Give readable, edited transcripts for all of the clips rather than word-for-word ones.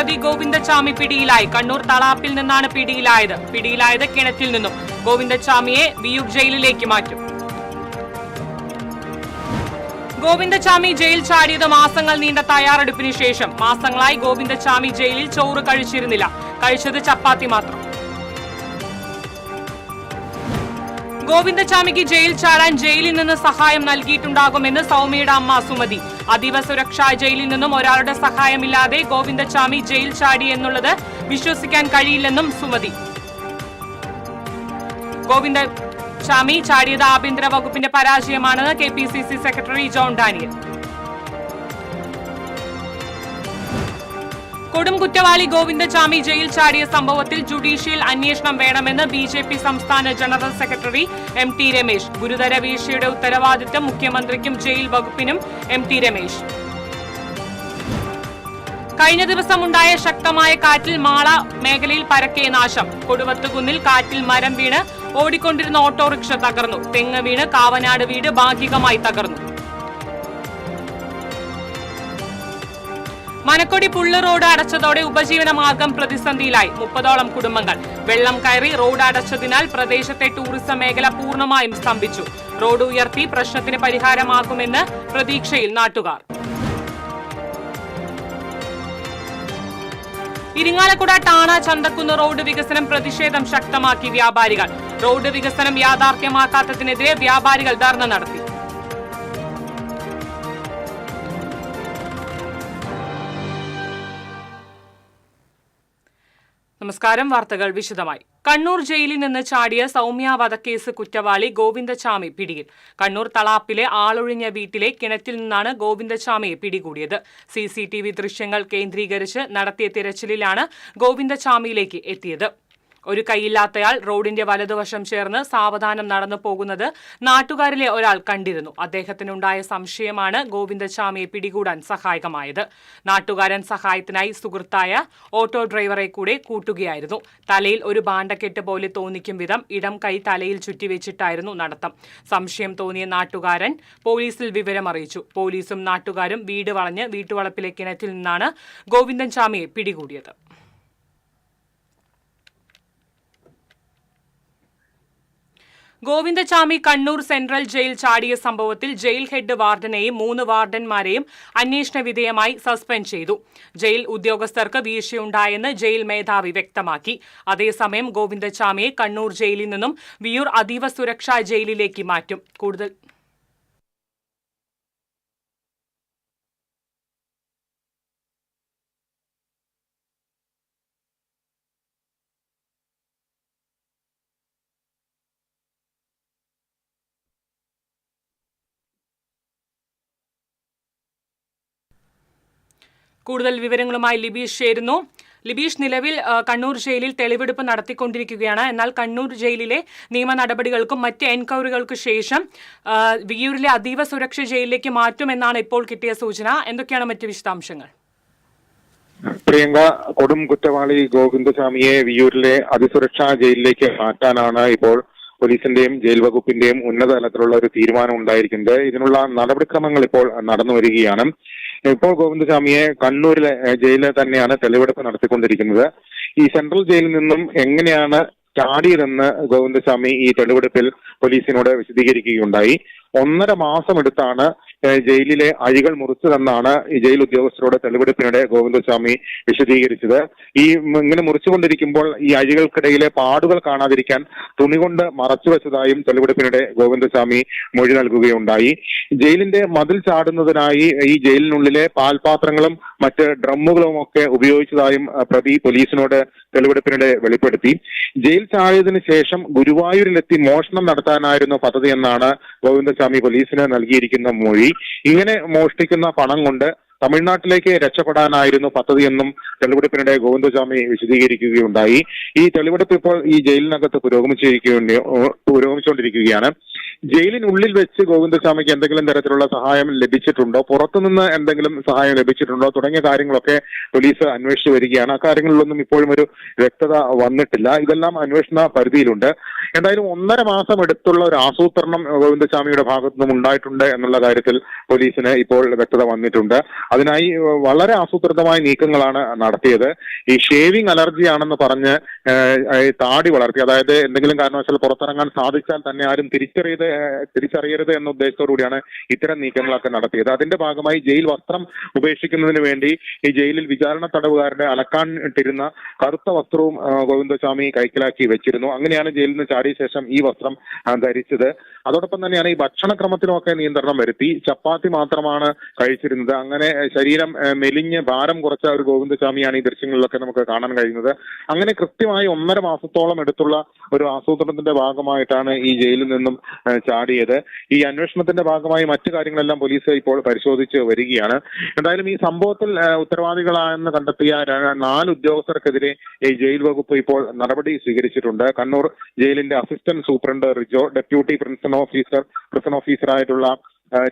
പ്രതി ഗോവിന്ദചാമി പിടിയിലായി. കണ്ണൂർ തളാപ്പിൽ നിന്നാണ് പിടിയിലായത് കിണറ്റിൽ നിന്നും. ഗോവിന്ദചാമിയെ വിയൂർ ജയിലിലേക്ക് മാറ്റും. ഗോവിന്ദചാമി ജയിൽ ചാടിയത് മാസങ്ങൾ നീണ്ട തയ്യാറെടുപ്പിന് ശേഷം. മാസങ്ങളായി ഗോവിന്ദചാമി ജയിലിൽ ചോറ് കഴിച്ചിരുന്നില്ല. കഴിച്ചത് ചപ്പാത്തി മാത്രം. ഗോവിന്ദചാമിക്ക് ജയിൽ ചാടാൻ ജയിലിൽ നിന്ന് സഹായം നൽകിയിട്ടുണ്ടാകുമെന്ന് സൗമ്യയുടെ അമ്മ സുമതി. അതീവ സുരക്ഷാ ജയിലിൽ നിന്നും ഒരാളുടെ സഹായമില്ലാതെ ഗോവിന്ദചാമി ജയിൽ ചാടി എന്നുള്ളത് വിശ്വസിക്കാൻ കഴിയില്ലെന്നും സുമതി. ഗോവിന്ദചാമി ചാടിയത് ആഭ്യന്തര വകുപ്പിന്റെ പരാജയമാണെന്ന് KPCC സെക്രട്ടറി ജോൺ ഡാനിയൽ. കൊടും കുറ്റവാളി ഗോവിന്ദചാമി ജയിൽ ചാടിയ സംഭവത്തിൽ ജുഡീഷ്യൽ അന്വേഷണം വേണമെന്ന് BJP സംസ്ഥാന ജനറൽ സെക്രട്ടറി MT രമേശ്. ഗുരുതര വീഴ്ചയുടെ ഉത്തരവാദിത്തം മുഖ്യമന്ത്രിക്കും ജയിൽ വകുപ്പിനും MT രമേശ്. കഴിഞ്ഞ ദിവസമുണ്ടായ ശക്തമായ കാറ്റിൽ മാള മേഖലയിൽ പരക്കെ നാശം. കൊടുവത്തുകുന്നിൽ കാറ്റിൽ മരം വീണ് ഓടിക്കൊണ്ടിരുന്ന ഓട്ടോറിക്ഷ തകർന്നു. തെങ്ങ് വീണ് കാവനാട് വീട് ഭാഗികമായി തകർന്നു. മനക്കൊടി പുള്ള് റോഡ് അടച്ചതോടെ ഉപജീവന മാർഗം പ്രതിസന്ധിയിലായി. 30ഓളം കുടുംബങ്ങൾ. വെള്ളം കയറി റോഡ് അടച്ചതിനാൽ പ്രദേശത്തെ ടൂറിസം മേഖല പൂർണ്ണമായും സ്തംഭിച്ചു. റോഡ് ഉയർത്തി പ്രശ്നത്തിന് പരിഹാരമാകുമെന്ന് പ്രതീക്ഷയിൽ നാട്ടുകാർ. ഇരിങ്ങാലക്കുട ടാണ ചന്തക്കുന്ന് റോഡ് വികസനം പ്രതിഷേധം ശക്തമാക്കി വ്യാപാരികൾ. റോഡ് വികസനം യാഥാർത്ഥ്യമാക്കാത്തതിനെതിരെ വ്യാപാരികൾ ധർണ നടത്തി. നമസ്കാരം. വാർത്തകൾ വിശദമായി. കണ്ണൂർ ജയിലിൽ നിന്ന് ചാടിയ സൗമ്യ വധക്കേസ് കുറ്റവാളി ഗോവിന്ദചാമി പിടിയിൽ. കണ്ണൂർ തളാപ്പിലെ ആളൊഴിഞ്ഞ വീട്ടിലെ കിണറ്റിൽ നിന്നാണ് ഗോവിന്ദചാമിയെ പിടികൂടിയത്. CCTV ദൃശ്യങ്ങൾ കേന്ദ്രീകരിച്ച് നടത്തിയ തിരച്ചിലിലാണ് ഗോവിന്ദചാമിയിലേക്ക് എത്തിയത്. ഒരു കൈയില്ലാത്തയാൾ റോഡിന്റെ വലതുവശം ചേർന്ന് സാവധാനം നടന്നു പോകുന്നത് നാട്ടുകാരിലെ ഒരാൾ കണ്ടിരുന്നു. അദ്ദേഹത്തിനുണ്ടായ സംശയമാണ് ഗോവിന്ദചാമിയെ പിടികൂടാൻ സഹായകമായത്. നാട്ടുകാരൻ സഹായത്തിനായി സുഹൃത്തായ ഓട്ടോ ഡ്രൈവറെ കൂടെ കൂട്ടുകയായിരുന്നു. തലയിൽ ഒരു ഭാണ്ഡക്കെട്ട് പോലെ തോന്നിക്കും വിധം ഇടം കൈ തലയിൽ ചുറ്റിവെച്ചിട്ടായിരുന്നു നടത്തം. സംശയം തോന്നിയ നാട്ടുകാരൻ പോലീസിൽ വിവരമറിയിച്ചു. പോലീസും നാട്ടുകാരും വീട് വളഞ്ഞ് വീട്ടുവളപ്പിലെ കിണറ്റിൽ നിന്നാണ് ഗോവിന്ദചാമിയെ പിടികൂടിയത്. ഗോവിന്ദചാമി കണ്ണൂർ സെൻട്രൽ ജയിൽ ചാടിയ സംഭവത്തിൽ ജയിൽ ഹെഡ് വാർഡനെയും 3 വാർഡന്മാരെയും അന്വേഷണ വിധേയമായി സസ്പെൻഡ് ചെയ്തു. ജയിൽ ഉദ്യോഗസ്ഥർക്ക് വീഴ്ചയുണ്ടായെന്ന് ജയിൽ മേധാവി വ്യക്തമാക്കി. അതേസമയം ഗോവിന്ദചാമിയെ കണ്ണൂർ ജയിലിൽ നിന്നും വിയൂർ അതീവ സുരക്ഷാ ജയിലിലേക്ക് മാറ്റും. കൂടുതൽ വിവരങ്ങളുമായി ലിബീഷ് ചേരുന്നു. ലിബീഷ്, നിലവിൽ കണ്ണൂർ ജയിലിൽ തെളിവെടുപ്പ് നടത്തിക്കൊണ്ടിരിക്കുകയാണ്. എന്നാൽ കണ്ണൂർ ജയിലിലെ നിയമ നടപടികൾക്കും മറ്റ് എൻക്വയറികൾക്കും ശേഷം വിയൂരിലെ അതീവ സുരക്ഷ ജയിലിലേക്ക് മാറ്റുമെന്നാണ് ഇപ്പോൾ കിട്ടിയ സൂചന. എന്തൊക്കെയാണ് മറ്റ് വിശദാംശങ്ങൾ? പ്രിയങ്ക, കൊടും കുറ്റവാളി ഗോവിന്ദചാമിയെ വിയൂരിലെ അതിസുരക്ഷാ ജയിലിലേക്ക് മാറ്റാനാണ് ഇപ്പോൾ പോലീസിന്റെയും ജയിൽ വകുപ്പിന്റെയും ഉന്നത തലത്തിലുള്ള ഒരു തീരുമാനം ഉണ്ടായിരിക്കുന്നത്. ഇതിനുള്ള നടപടിക്രമങ്ങൾ ഇപ്പോൾ നടന്നു വരികയാണ്. ഇപ്പോൾ ഗോവിന്ദചാമിയെ കണ്ണൂരിലെ ജയിലിൽ തന്നെയാണ് തെളിവെടുപ്പ് നടത്തിക്കൊണ്ടിരിക്കുന്നത്. ഈ സെൻട്രൽ ജയിലിൽ നിന്നും എങ്ങനെയാണ് ചാടിയതെന്ന് ഗോവിന്ദചാമി ഈ തെളിവെടുപ്പിൽ പോലീസിനോട് വിശദീകരിക്കുകയുണ്ടായി. 1.5 മാസം എടുത്താണ് ജയിലിലെ അഴികൾ മുറിച്ചതെന്നാണ് ഈ ജയിൽ ഉദ്യോഗസ്ഥരോട് തെളിവെടുപ്പിനിടെ ഗോവിന്ദചാമി വിശദീകരിച്ചത്. ഇങ്ങനെ മുറിച്ചുകൊണ്ടിരിക്കുമ്പോൾ ഈ അഴികൾക്കിടയിലെ പാടുകൾ കാണാതിരിക്കാൻ തുണി കൊണ്ട് മറച്ചു വെച്ചതായും തെളിവെടുപ്പിനിടെ ഗോവിന്ദചാമി മൊഴി നൽകുകയുണ്ടായി. ജയിലിന്റെ മതിൽ ചാടുന്നതിനായി ഈ ജയിലിനുള്ളിലെ പാൽപാത്രങ്ങളും മറ്റ് ഡ്രമ്മുകളും ഒക്കെ ഉപയോഗിച്ചതായും പ്രതി പോലീസിനോട് തെളിവെടുപ്പിനിടെ വെളിപ്പെടുത്തി. ജയിൽ ചാടിയതിനു ശേഷം ഗുരുവായൂരിലെത്തി മോഷണം നടത്താനായിരുന്നു പദ്ധതി എന്നാണ് ഗോവിന്ദചാമി പോലീസിന് നൽകിയിരിക്കുന്ന മൊഴി. ഇങ്ങനെ മോഷ്ടിക്കുന്ന പണം കൊണ്ട് തമിഴ്നാട്ടിലേക്ക് രക്ഷപ്പെടാനായിരുന്നു പദ്ധതിയെന്നും തെളിവെടുപ്പിനിടെ ഗോവിന്ദചാമി വിശദീകരിക്കുകയുണ്ടായി. ഈ തെളിവെടുപ്പ് ഇപ്പോൾ ഈ ജയിലിനകത്ത് പുരോഗമിച്ചുകൊണ്ടിരിക്കുകയാണ്. ജയിലിനുള്ളിൽ വെച്ച് ഗോവിന്ദസ്വാമിക്ക് എന്തെങ്കിലും തരത്തിലുള്ള സഹായം ലഭിച്ചിട്ടുണ്ടോ, പുറത്തുനിന്ന് എന്തെങ്കിലും സഹായം ലഭിച്ചിട്ടുണ്ടോ തുടങ്ങിയ കാര്യങ്ങളൊക്കെ പോലീസ് അന്വേഷിച്ചു വരികയാണ്. അക്കാര്യങ്ങളിലൊന്നും ഇപ്പോഴും ഒരു വ്യക്തത വന്നിട്ടില്ല. ഇതെല്ലാം അന്വേഷണ പരിധിയിലുണ്ട്. എന്തായാലും 1.5 മാസം എടുത്തുള്ള ഒരു ആസൂത്രണം ഗോവിന്ദസ്വാമിയുടെ ഭാഗത്തു നിന്നും ഉണ്ടായിട്ടുണ്ട് എന്നുള്ള കാര്യത്തിൽ പോലീസിന് ഇപ്പോൾ വ്യക്തത വന്നിട്ടുണ്ട്. അതിനായി വളരെ ആസൂത്രിതമായ നീക്കങ്ങളാണ് നടത്തിയത്. ഈ ഷേവിംഗ് അലർജി ആണെന്ന് പറഞ്ഞ് താടി വളർത്തി, അതായത് എന്തെങ്കിലും കാരണവശാൽ പുറത്തിറങ്ങാൻ സാധിച്ചാൽ തന്നെ ആരും തിരിച്ചറിയരുത് എന്ന ഉദ്ദേശത്തോടുകൂടിയാണ് ഇത്തരം നീക്കങ്ങളൊക്കെ നടത്തിയത്. അതിന്റെ ഭാഗമായി ജയിൽ വസ്ത്രം ഉപേക്ഷിക്കുന്നതിന് വേണ്ടി ഈ ജയിലിൽ വിചാരണ തടവുകാരുടെ അലക്കാൻ ഇട്ടിരുന്ന കറുത്ത വസ്ത്രവും ഗോവിന്ദസ്വാമി കൈക്കലാക്കി വെച്ചിരുന്നു. അങ്ങനെയാണ് ജയിലിൽ നിന്ന് ചാടിയ ശേഷം ഈ വസ്ത്രം ധരിച്ചത്. അതോടൊപ്പം തന്നെയാണ് ഈ ഭക്ഷണക്രമത്തിലുമൊക്കെ നിയന്ത്രണം വരുത്തി. ചപ്പാത്തി മാത്രമാണ് കഴിച്ചിരുന്നത്. അങ്ങനെ ശരീരം മെലിഞ്ഞ് ഭാരം കുറച്ച ഒരു ഗോവിന്ദസ്വാമിയാണ് ഈ ദൃശ്യങ്ങളിലൊക്കെ നമുക്ക് കാണാൻ കഴിയുന്നത്. അങ്ങനെ കൃത്യമായി 1.5 മാസത്തോളം എടുത്തുള്ള ഒരു ആസൂത്രണത്തിന്റെ ഭാഗമായിട്ടാണ് ഈ ജയിലിൽ നിന്നും ചാടിയത്. ഈ അന്വേഷണത്തിന്റെ ഭാഗമായി മറ്റു കാര്യങ്ങളെല്ലാം പോലീസ് ഇപ്പോൾ പരിശോധിച്ച് വരികയാണ്. എന്തായാലും ഈ സംഭവത്തിൽ ഉത്തരവാദികളായെന്ന് കണ്ടെത്തിയ 4 ഉദ്യോഗസ്ഥർക്കെതിരെ ഈ ജയിൽ വകുപ്പ് ഇപ്പോൾ നടപടി സ്വീകരിച്ചിട്ടുണ്ട്. കണ്ണൂർ ജയിലിന്റെ assistant superintendent Rijo, deputy prison ഓഫീസറായിട്ടുള്ള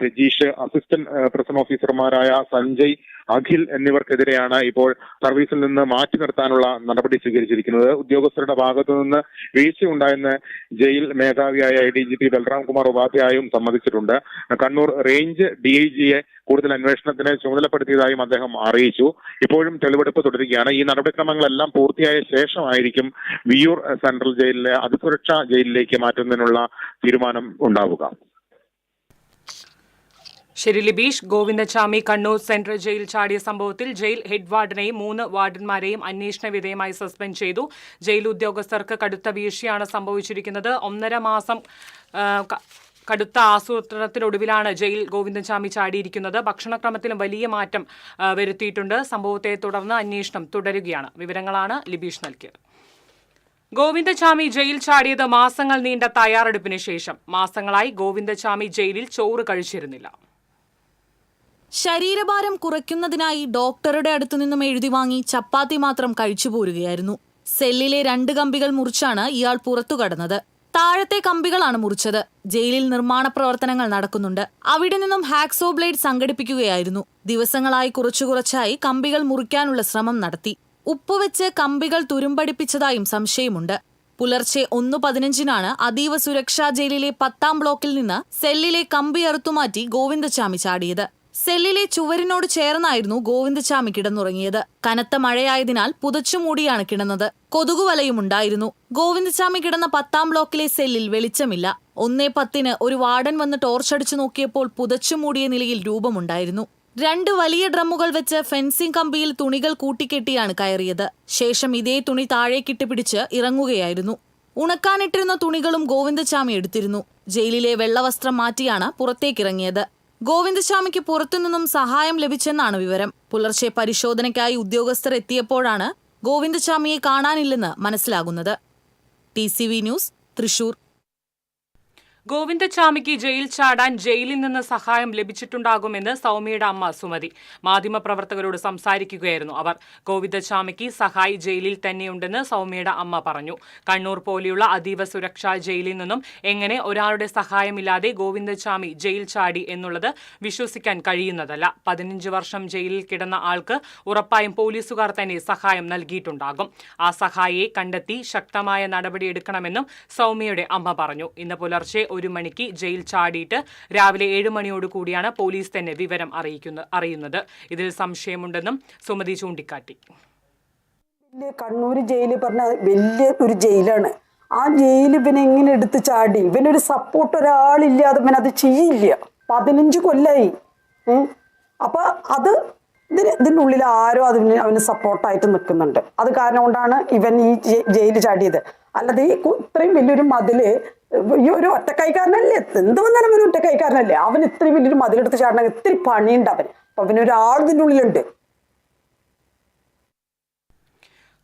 രജീഷ്, അസിസ്റ്റന്റ് പ്രിസൺ ഓഫീസർമാരായ സഞ്ജയ്, അഖിൽ എന്നിവർക്കെതിരെയാണ് ഇപ്പോൾ സർവീസിൽ നിന്ന് മാറ്റി നിർത്താനുള്ള നടപടി സ്വീകരിച്ചിരിക്കുന്നത്. ഉദ്യോഗസ്ഥരുടെ ഭാഗത്തു നിന്ന് വീഴ്ചയുണ്ടായെന്ന് ജയിൽ മേധാവിയായ ADGP ബൽറാം കുമാർ ഉപാധ്യായും സമ്മതിച്ചിട്ടുണ്ട്. കണ്ണൂർ റേഞ്ച് DIGയെ കൂടുതൽ അന്വേഷണത്തിന് ചുമതലപ്പെടുത്തിയതായും അദ്ദേഹം അറിയിച്ചു. ഇപ്പോഴും തെളിവെടുപ്പ് തുടരുകയാണ്. ഈ നടപടിക്രമങ്ങളെല്ലാം പൂർത്തിയായ ശേഷമായിരിക്കും വിയ്യൂർ സെൻട്രൽ ജയിലിലെ അതിസുരക്ഷാ ജയിലിലേക്ക് മാറ്റുന്നതിനുള്ള തീരുമാനം ഉണ്ടാവുക. ശരി ലിബീഷ്. ഗോവിന്ദസ്വാമി കണ്ണൂർ സെൻട്രൽ ജയിൽ ചാടിയ സംഭവത്തിൽ ജയിൽ ഹെഡ് വാർഡനെയും 3 വാർഡന്മാരെയും അന്വേഷണ വിധേയമായി സസ്പെൻഡ് ചെയ്തു. ജയിൽ ഉദ്യോഗസ്ഥർക്ക് കടുത്ത വീഴ്ചയാണ് സംഭവിച്ചിരിക്കുന്നത്. 1.5 മാസം കടുത്ത ആസൂത്രണത്തിനൊടുവിലാണ് ജയിൽ ഗോവിന്ദസ്വാമി ചാടിയിരിക്കുന്നത്. ഭക്ഷണക്രമത്തിലും വലിയ മാറ്റം വരുത്തിയിട്ടുണ്ട്. സംഭവത്തെ തുടർന്ന് അന്വേഷണം തുടരുകയാണ്. വിവരങ്ങളാണ് ലിബീഷ് നൽകിയത്. ഗോവിന്ദസ്വാമി ജയിൽ ചാടിയത് മാസങ്ങൾ നീണ്ട തയ്യാറെടുപ്പിന് ശേഷം. മാസങ്ങളായി ഗോവിന്ദസ്വാമി ജയിലിൽ ചോറ് കഴിച്ചിരുന്നില്ല. ശരീരഭാരം കുറയ്ക്കുന്നതിനായി ഡോക്ടറുടെ അടുത്തു നിന്നും എഴുതി വാങ്ങി ചപ്പാത്തി മാത്രം കഴിച്ചു പോരുകയായിരുന്നു. സെല്ലിലെ 2 കമ്പികൾ മുറിച്ചാണ് ഇയാൾ പുറത്തു കടന്നത്. താഴത്തെ കമ്പികളാണ് മുറിച്ചത്. ജയിലിൽ നിർമ്മാണ പ്രവർത്തനങ്ങൾ നടക്കുന്നുണ്ട്. അവിടെ നിന്നും ഹാക്സോ ബ്ലേഡ് സംഘടിപ്പിക്കുകയായിരുന്നു. ദിവസങ്ങളായി കുറച്ചായി കമ്പികൾ മുറിക്കാനുള്ള ശ്രമം നടത്തി. ഉപ്പുവെച്ച് കമ്പികൾ തുരുമ്പടിപ്പിച്ചതായും സംശയമുണ്ട്. പുലർച്ചെ 1:15 അതീവ സുരക്ഷാ ജയിലിലെ 10ാം ബ്ലോക്കിൽ നിന്ന് സെല്ലിലെ കമ്പി അറുത്തുമാറ്റി ഗോവിന്ദസ്വാമി ചാടിയത്. സെല്ലിലെ ചുവരിനോട് ചേർന്നായിരുന്നു ഗോവിന്ദസ്വാമി കിടന്നുറങ്ങിയത്. കനത്ത മഴയായതിനാൽ പുതച്ചുമൂടിയാണ് കിടന്നത്. കൊതുകുവലയുമുണ്ടായിരുന്നു. ഗോവിന്ദസ്വാമി കിടന്ന 10ാം ബ്ലോക്കിലെ സെല്ലിൽ വെളിച്ചമില്ല. 1:10 ഒരു വാർഡൻ വന്ന് ടോർച്ചടിച്ചു നോക്കിയപ്പോൾ പുതച്ചുമൂടിയ നിലയിൽ രൂപമുണ്ടായിരുന്നു. 2 വലിയ ഡ്രമ്മുകൾ വെച്ച് ഫെൻസിംഗ് കമ്പിയിൽ തുണികൾ കൂട്ടിക്കെട്ടിയാണ് കയറിയത്. ശേഷം ഇതേ തുണി താഴേക്കിട്ട് പിടിച്ച് ഇറങ്ങുകയായിരുന്നു. ഉണക്കാനിട്ടിരുന്ന തുണികളും ഗോവിന്ദസ്വാമി എടുത്തിരുന്നു. ജയിലിലെ വെള്ളവസ്ത്രം മാറ്റിയാണ് പുറത്തേക്കിറങ്ങിയത്. ഗോവിന്ദസ്വാമിക്ക് പുറത്തുനിന്നും സഹായം ലഭിച്ചെന്നാണ് വിവരം. പുലർച്ചെ പരിശോധനയ്ക്കായി ഉദ്യോഗസ്ഥർ എത്തിയപ്പോഴാണ് ഗോവിന്ദസ്വാമിയെ കാണാനില്ലെന്ന് മനസ്സിലാകുന്നത്. TCV news, Thrissur. ഗോവിന്ദസ്വാമിക്ക് ജയിൽ ചാടാൻ ജയിലിൽ നിന്ന് സഹായം ലഭിച്ചിട്ടുണ്ടാകുമെന്ന് സൗമ്യയുടെ അമ്മ സുമതി മാധ്യമപ്രവർത്തകരോട് സംസാരിക്കുകയായിരുന്നു അവർ. ഗോവിന്ദസ്വാമിക്ക് സഹായി ജയിലിൽ തന്നെയുണ്ടെന്ന് സൗമ്യയുടെ അമ്മ പറഞ്ഞു. കണ്ണൂർ പോലെയുള്ള അതീവ സുരക്ഷാ ജയിലിൽ നിന്നും എങ്ങനെ ഒരാളുടെ സഹായമില്ലാതെ ഗോവിന്ദസ്വാമി ജയിൽ ചാടി എന്നുള്ളത് വിശ്വസിക്കാൻ കഴിയുന്നതല്ല. 15 വർഷം ജയിലിൽ കിടന്ന ആൾക്ക് ഉറപ്പായും പോലീസുകാർ തന്നെ സഹായം നൽകിയിട്ടുണ്ടാകും. ആ സഹായിയെ കണ്ടെത്തി ശക്തമായ നടപടിയെടുക്കണമെന്നും സൗമ്യയുടെ അമ്മ പറഞ്ഞു. ഇന്ന് പുലർച്ചെ 1 മണിക്ക് ജയിൽ ചാടിയിട്ട് രാവിലെ 7 മണിയോട് കൂടിയാണ് പോലീസ് തന്നെ വിവരം അറിയുന്നത്. ഇതിൽ സംശയമുണ്ടെന്നും സുമതി ചൂണ്ടിക്കാട്ടി. കണ്ണൂർ ജയിൽ പറഞ്ഞ വലിയ ഒരു ജയിലാണ്. ആ ജയിൽ ഇവനെ എങ്ങനെ എടുത്ത് ചാടി? ഇവനൊരു സപ്പോർട്ട് ഒരാളില്ലാതെ ഇവനത് ചെയ്യില്ല. 15 കൊല്ലായി. അപ്പൊ അത് ഇതിൻ്റെ ഉള്ളിൽ ആരോ അവന് സപ്പോർട്ടായിട്ട് നിൽക്കുന്നുണ്ട്. അത് കാരണം കൊണ്ടാണ് ഇവൻ ഈ ജയിൽ ചാടിയത്. അല്ലാതെ ഈ ഇത്രയും വലിയൊരു മതില് ഈ ഒരു ഒറ്റക്കൈക്കാരനല്ലേ, എന്ത് വന്നാലും അവന് ഒറ്റക്കൈക്കാരനല്ലേ. അവൻ ഇത്രയും വലിയൊരു മതിലെടുത്ത് ചാടണമെങ്കിൽ ഇത്തിരി പണിയുണ്ട് അവന്. അപ്പൊ അവനൊരാൾ ഇതിൻ്റെ ഉള്ളിലുണ്ട്.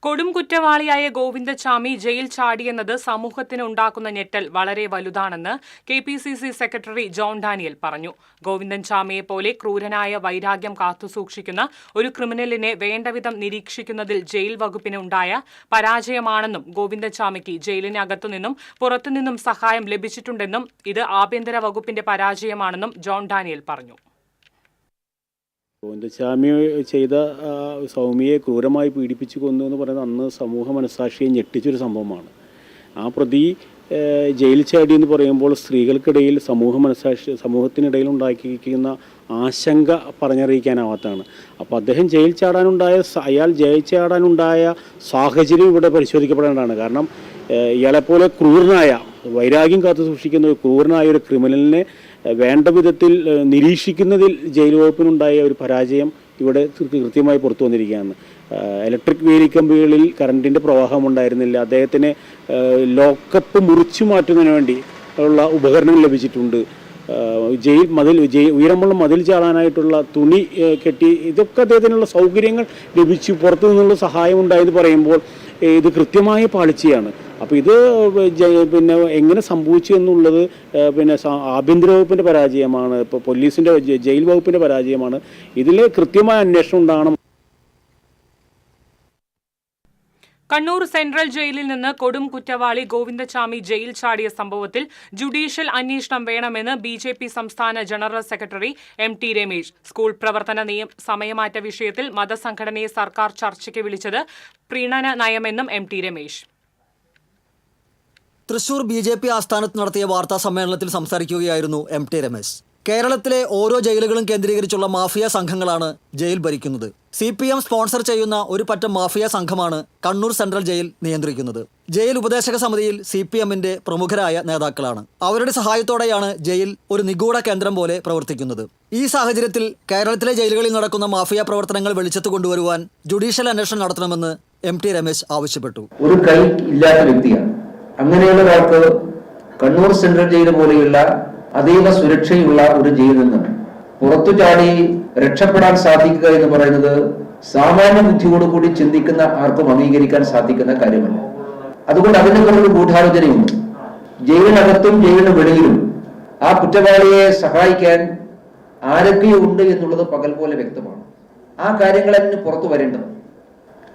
കൊടും കുറ്റവാളിയായ ഗോവിന്ദചാമി ജയിൽ ചാടിയെന്നത് സമൂഹത്തിന് ഉണ്ടാക്കുന്ന ഞെട്ടൽ വളരെ വലുതാണെന്ന് KPCC സെക്രട്ടറി ജോൺ ഡാനിയൽ പറഞ്ഞു. ഗോവിന്ദചാമിയെ പോലെ ക്രൂരനായ വൈരാഗ്യം കാത്തുസൂക്ഷിക്കുന്ന ഒരു ക്രിമിനലിനെ വേണ്ടവിധം നിരീക്ഷിക്കുന്നതിൽ ജയിൽ വകുപ്പിന് ഉണ്ടായ പരാജയമാണെന്നും ഗോവിന്ദചാമിക്ക് ജയിലിനകത്തുനിന്നും പുറത്തുനിന്നും സഹായം ലഭിച്ചിട്ടുണ്ടെന്നും ഇത് ആഭ്യന്തര വകുപ്പിന്റെ പരാജയമാണെന്നും ജോൺ ഡാനിയൽ പറഞ്ഞു. ഗോവിന്ദചാമി ചെയ്ത സൗമ്യയെ ക്രൂരമായി പീഡിപ്പിച്ചു കൊന്നു എന്ന് പറയുന്നത് അന്ന് സമൂഹ മനസ്സാക്ഷിയെ ഞെട്ടിച്ചൊരു സംഭവമാണ്. ആ പ്രതി ജയിൽ ചാടി എന്ന് പറയുമ്പോൾ സ്ത്രീകൾക്കിടയിൽ സമൂഹത്തിനിടയിൽ ഉണ്ടാക്കിയിരിക്കുന്ന ആശങ്ക പറഞ്ഞറിയിക്കാനാവാത്തതാണ്. അപ്പോൾ അദ്ദേഹം അയാൾ ജയിൽ ചാടാനുണ്ടായ സാഹചര്യം ഇവിടെ പരിശോധിക്കപ്പെടേണ്ടതാണ്. കാരണം ഇയാളെപ്പോലെ ക്രൂരനായ വൈരാഗ്യം കാത്തു സൂക്ഷിക്കുന്ന ഒരു ക്രൂരനായ ഒരു ക്രിമിനലിനെ വേണ്ട വിധത്തിൽ നിരീക്ഷിക്കുന്നതിൽ ജയിൽ വകുപ്പിനുണ്ടായ ഒരു പരാജയം ഇവിടെ കൃത്യമായി പുറത്തു വന്നിരിക്കുകയാണ്. ഇലക്ട്രിക് വേലിക്കമ്പികളിൽ കറണ്ടിൻ്റെ പ്രവാഹം ഉണ്ടായിരുന്നില്ല. അദ്ദേഹത്തിന് ലോക്കപ്പ് മുറിച്ചു മാറ്റുന്നതിന് വേണ്ടി ഉള്ള ഉപകരണം ലഭിച്ചിട്ടുണ്ട്. ഉയരമുള്ള മതിൽ ചാടാനായിട്ടുള്ള തുണി കെട്ടി ഇതൊക്കെ അദ്ദേഹത്തിനുള്ള സൗകര്യങ്ങൾ ലഭിച്ചു. പുറത്തു നിന്നുള്ള സഹായം ഉണ്ടായെന്ന് പറയുമ്പോൾ ഇത് കൃത്യമായ പാളിച്ചയാണ്. അപ്പോൾ ഇത് എങ്ങനെ സംഭവിച്ചു എന്നുള്ളത് ആഭ്യന്തര വകുപ്പിൻ്റെ പരാജയമാണ്. ഇപ്പോൾ പോലീസിൻ്റെ ജയിൽ വകുപ്പിൻ്റെ പരാജയമാണ്. ഇതിൽ കൃത്യമായ അന്വേഷണം ഉണ്ടാകണം. കണ്ണൂർ സെൻട്രൽ ജയിലിൽ നിന്ന് കൊടും കുറ്റവാളി ഗോവിന്ദചാമി ജയിൽ ചാടിയ സംഭവത്തിൽ ജുഡീഷ്യൽ അന്വേഷണം വേണമെന്ന് BJP സംസ്ഥാന general secretary MT Ramesh. School പ്രവർത്തന സമയമാറ്റ വിഷയത്തിൽ മതസംഘടനയെ സർക്കാർ ചർച്ചയ്ക്ക് വിളിച്ചത് പ്രീണന നയമെന്നും MT രമേശ്. തൃശൂർ BJP ആസ്ഥാനത്ത് നടത്തിയ വാർത്താ സമ്മേളനത്തിൽ സംസാരിക്കുകയായിരുന്നു MT രമേശ്. കേരളത്തിലെ ഓരോ ജയിലുകളും കേന്ദ്രീകരിച്ചുള്ള മാഫിയ സംഘങ്ങളാണ് ജയിൽ ഭരിക്കുന്നത്. CPM സ്പോൺസർ ചെയ്യുന്ന ഒരു പറ്റം മാഫിയ സംഘമാണ് കണ്ണൂർ സെൻട്രൽ ജയിൽ നിയന്ത്രിക്കുന്നത്. ജയിൽ ഉപദേശക സമിതിയിൽ CPMന്റെ പ്രമുഖരായ നേതാക്കളാണ്. അവരുടെ സഹായത്തോടെയാണ് ജയിൽ ഒരു നിഗൂഢ കേന്ദ്രം പോലെ പ്രവർത്തിക്കുന്നത്. ഈ സാഹചര്യത്തിൽ കേരളത്തിലെ ജയിലുകളിൽ നടക്കുന്ന മാഫിയ പ്രവർത്തനങ്ങൾ വെളിച്ചത്ത് കൊണ്ടുവരുവാൻ ജുഡീഷ്യൽ അന്വേഷണം നടത്തണമെന്ന് MT രമേശ് ആവശ്യപ്പെട്ടു. ഒരു കൈ ഇല്ലാത്ത വ്യക്തിയാണ്. അങ്ങനെയുള്ള ഒരാൾക്ക് കണ്ണൂർ സെൻട്രൽ ജയിൽ പോലെയുള്ള അതീവ സുരക്ഷയുള്ള ഒരു ജയിലിൽ നിന്ന് പുറത്തു ചാടി രക്ഷപ്പെടാൻ സാധിക്കുക എന്ന് പറയുന്നത് സാമാന്യ ബുദ്ധിയോടുകൂടി ചിന്തിക്കുന്ന ആർക്കും അംഗീകരിക്കാൻ സാധിക്കുന്ന കാര്യമല്ല. അതുകൊണ്ട് അതിന് കുറച്ച് ഗൂഢാലോചനയുണ്ട്. ജയിലിനകത്തും ജയിലിന് വെളിയിലും ആ കുറ്റവാളിയെ സഹായിക്കാൻ ആരൊക്കെയുണ്ട് എന്നുള്ളത് പകൽ പോലെ വ്യക്തമാണ്. ആ കാര്യങ്ങളെല്ലാം പുറത്തു വരേണ്ടത്.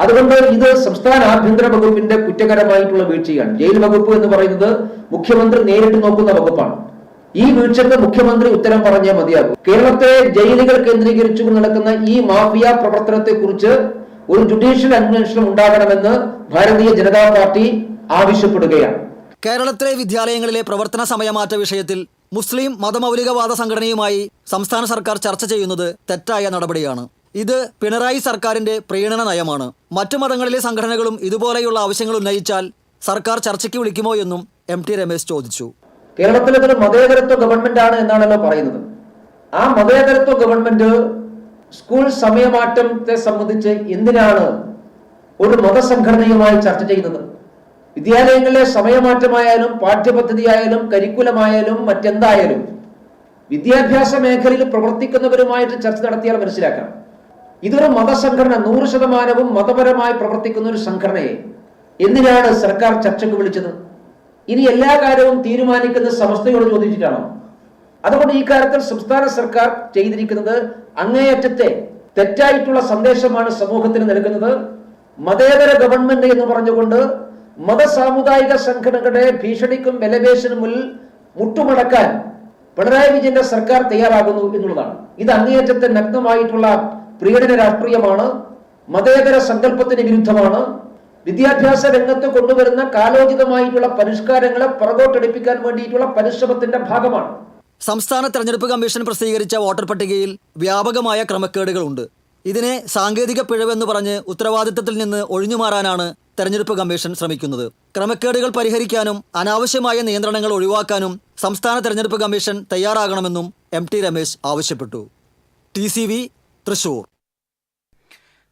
അതുകൊണ്ട് ഇത് സംസ്ഥാന ആഭ്യന്തര വകുപ്പിന്റെ കുറ്റകരമായിട്ടുള്ള വീഴ്ചയാണ്. ജയിൽ വകുപ്പ് എന്ന് പറയുന്നത് മുഖ്യമന്ത്രി നേരിട്ട് നോക്കുന്ന വകുപ്പാണ്. ഈ വീഴ്ചക്ക് മുഖ്യമന്ത്രി ഉത്തരം പറഞ്ഞേ മതിയാകും. കേരളത്തെ ജയിലുകൾ കേന്ദ്രീകരിച്ചു നടക്കുന്ന ഈ മാഫിയ പ്രവർത്തനത്തെ കുറിച്ച് ഒരു ജുഡീഷ്യൽ അന്വേഷണം ഉണ്ടാകണമെന്ന് ഭാരതീയ ജനതാ പാർട്ടി ആവശ്യപ്പെടുകയാണ്. കേരളത്തിലെ വിദ്യാലയങ്ങളിലെ പ്രവർത്തന സമയമാറ്റ വിഷയത്തിൽ മുസ്ലിം മതമൗലികവാദ സംഘടനയുമായി സംസ്ഥാന സർക്കാർ ചർച്ച ചെയ്യുന്നത് തെറ്റായ നടപടിയാണ്. ഇത് പിണറായി സർക്കാരിന്റെ പ്രീണന നയമാണ്. മറ്റു മതങ്ങളിലെ സംഘടനകളും ഇതുപോലെയുള്ള ആവശ്യങ്ങൾ ഉന്നയിച്ചാൽ സർക്കാർ ചർച്ചയ്ക്ക് വിളിക്കുമോ എന്നും MT രമേശ് ചോദിച്ചു. കേരളത്തിലെ ഒരു മതേതരത്വ ഗവൺമെന്റ് ആണ് എന്നാണല്ലോ പറയുന്നത്. ആ മതേതരത്വ ഗവൺമെന്റ് സ്കൂൾ സമയമാറ്റത്തെ സംബന്ധിച്ച് എന്തിനാണ് ഒരു മതസംഘടനയുമായി ചർച്ച ചെയ്യുന്നത്? വിദ്യാലയങ്ങളിലെ സമയമാറ്റമായാലും പാഠ്യപദ്ധതിയായാലും കരിക്കുലമായാലും മറ്റെന്തായാലും വിദ്യാഭ്യാസ മേഖലയിൽ പ്രവർത്തിക്കുന്നവരുമായിട്ട് ചർച്ച നടത്തിയാൽ മനസ്സിലാക്കാം. ഇതൊരു മതസംഘടന 100% മതപരമായി പ്രവർത്തിക്കുന്ന ഒരു സംഘടനയെ എന്തിനാണ് സർക്കാർ ചർച്ചയ്ക്ക് വിളിച്ചത്? ഇനി എല്ലാ കാര്യവും തീരുമാനിക്കുന്ന സമസ്തയോട് ചോദിച്ചിട്ടാണോ? അതുകൊണ്ട് ഈ കാര്യത്തിൽ സംസ്ഥാന സർക്കാർ ചെയ്തിരിക്കുന്നത് അങ്ങേയറ്റത്തെ തെറ്റായിട്ടുള്ള സന്ദേശമാണ് സമൂഹത്തിന് നൽകുന്നത്. മതേതര ഗവൺമെന്റ് എന്ന് പറഞ്ഞുകൊണ്ട് മതസാമുദായിക സംഘടനകളുടെ ഭീഷണിക്കും വിലപേശനും മുന്നിൽ മുട്ടുമടക്കാൻ പിണറായി വിജയന്റെ സർക്കാർ തയ്യാറാകുന്നു എന്നുള്ളതാണ്. ഇത് അങ്ങേയറ്റത്തെ നഗ്നമായിട്ടുള്ള പ്രീണന രാഷ്ട്രീയമാണ്. മതേതര സങ്കല്പത്തിന് വിരുദ്ധമാണ്. വിദ്യാഭ്യാസ രംഗത്ത് കൊണ്ടുവരുന്ന കാലോചിതമായിട്ടുള്ള പരിഷ്കാരങ്ങളെ പുറകോട്ടടിപ്പിക്കാൻ വേണ്ടിയിട്ടുള്ള പരിശ്രമത്തിന്റെ ഭാഗമാണ്. സംസ്ഥാന തെരഞ്ഞെടുപ്പ് കമ്മീഷൻ പ്രസിദ്ധീകരിച്ച വോട്ടർ പട്ടികയിൽ വ്യാപകമായ ക്രമക്കേടുകളുണ്ട്. ഇതിനെ സാങ്കേതിക പിഴവെന്ന് പറഞ്ഞ് ഉത്തരവാദിത്തത്തിൽ നിന്ന് ഒഴിഞ്ഞുമാറാനാണ് തെരഞ്ഞെടുപ്പ് കമ്മീഷൻ ശ്രമിക്കുന്നത്. ക്രമക്കേടുകൾ പരിഹരിക്കാനും അനാവശ്യമായ നിയന്ത്രണങ്ങൾ ഒഴിവാക്കാനും സംസ്ഥാന തെരഞ്ഞെടുപ്പ് കമ്മീഷൻ തയ്യാറാകണമെന്നും MT രമേശ് ആവശ്യപ്പെട്ടു. TCV തൃശൂർ.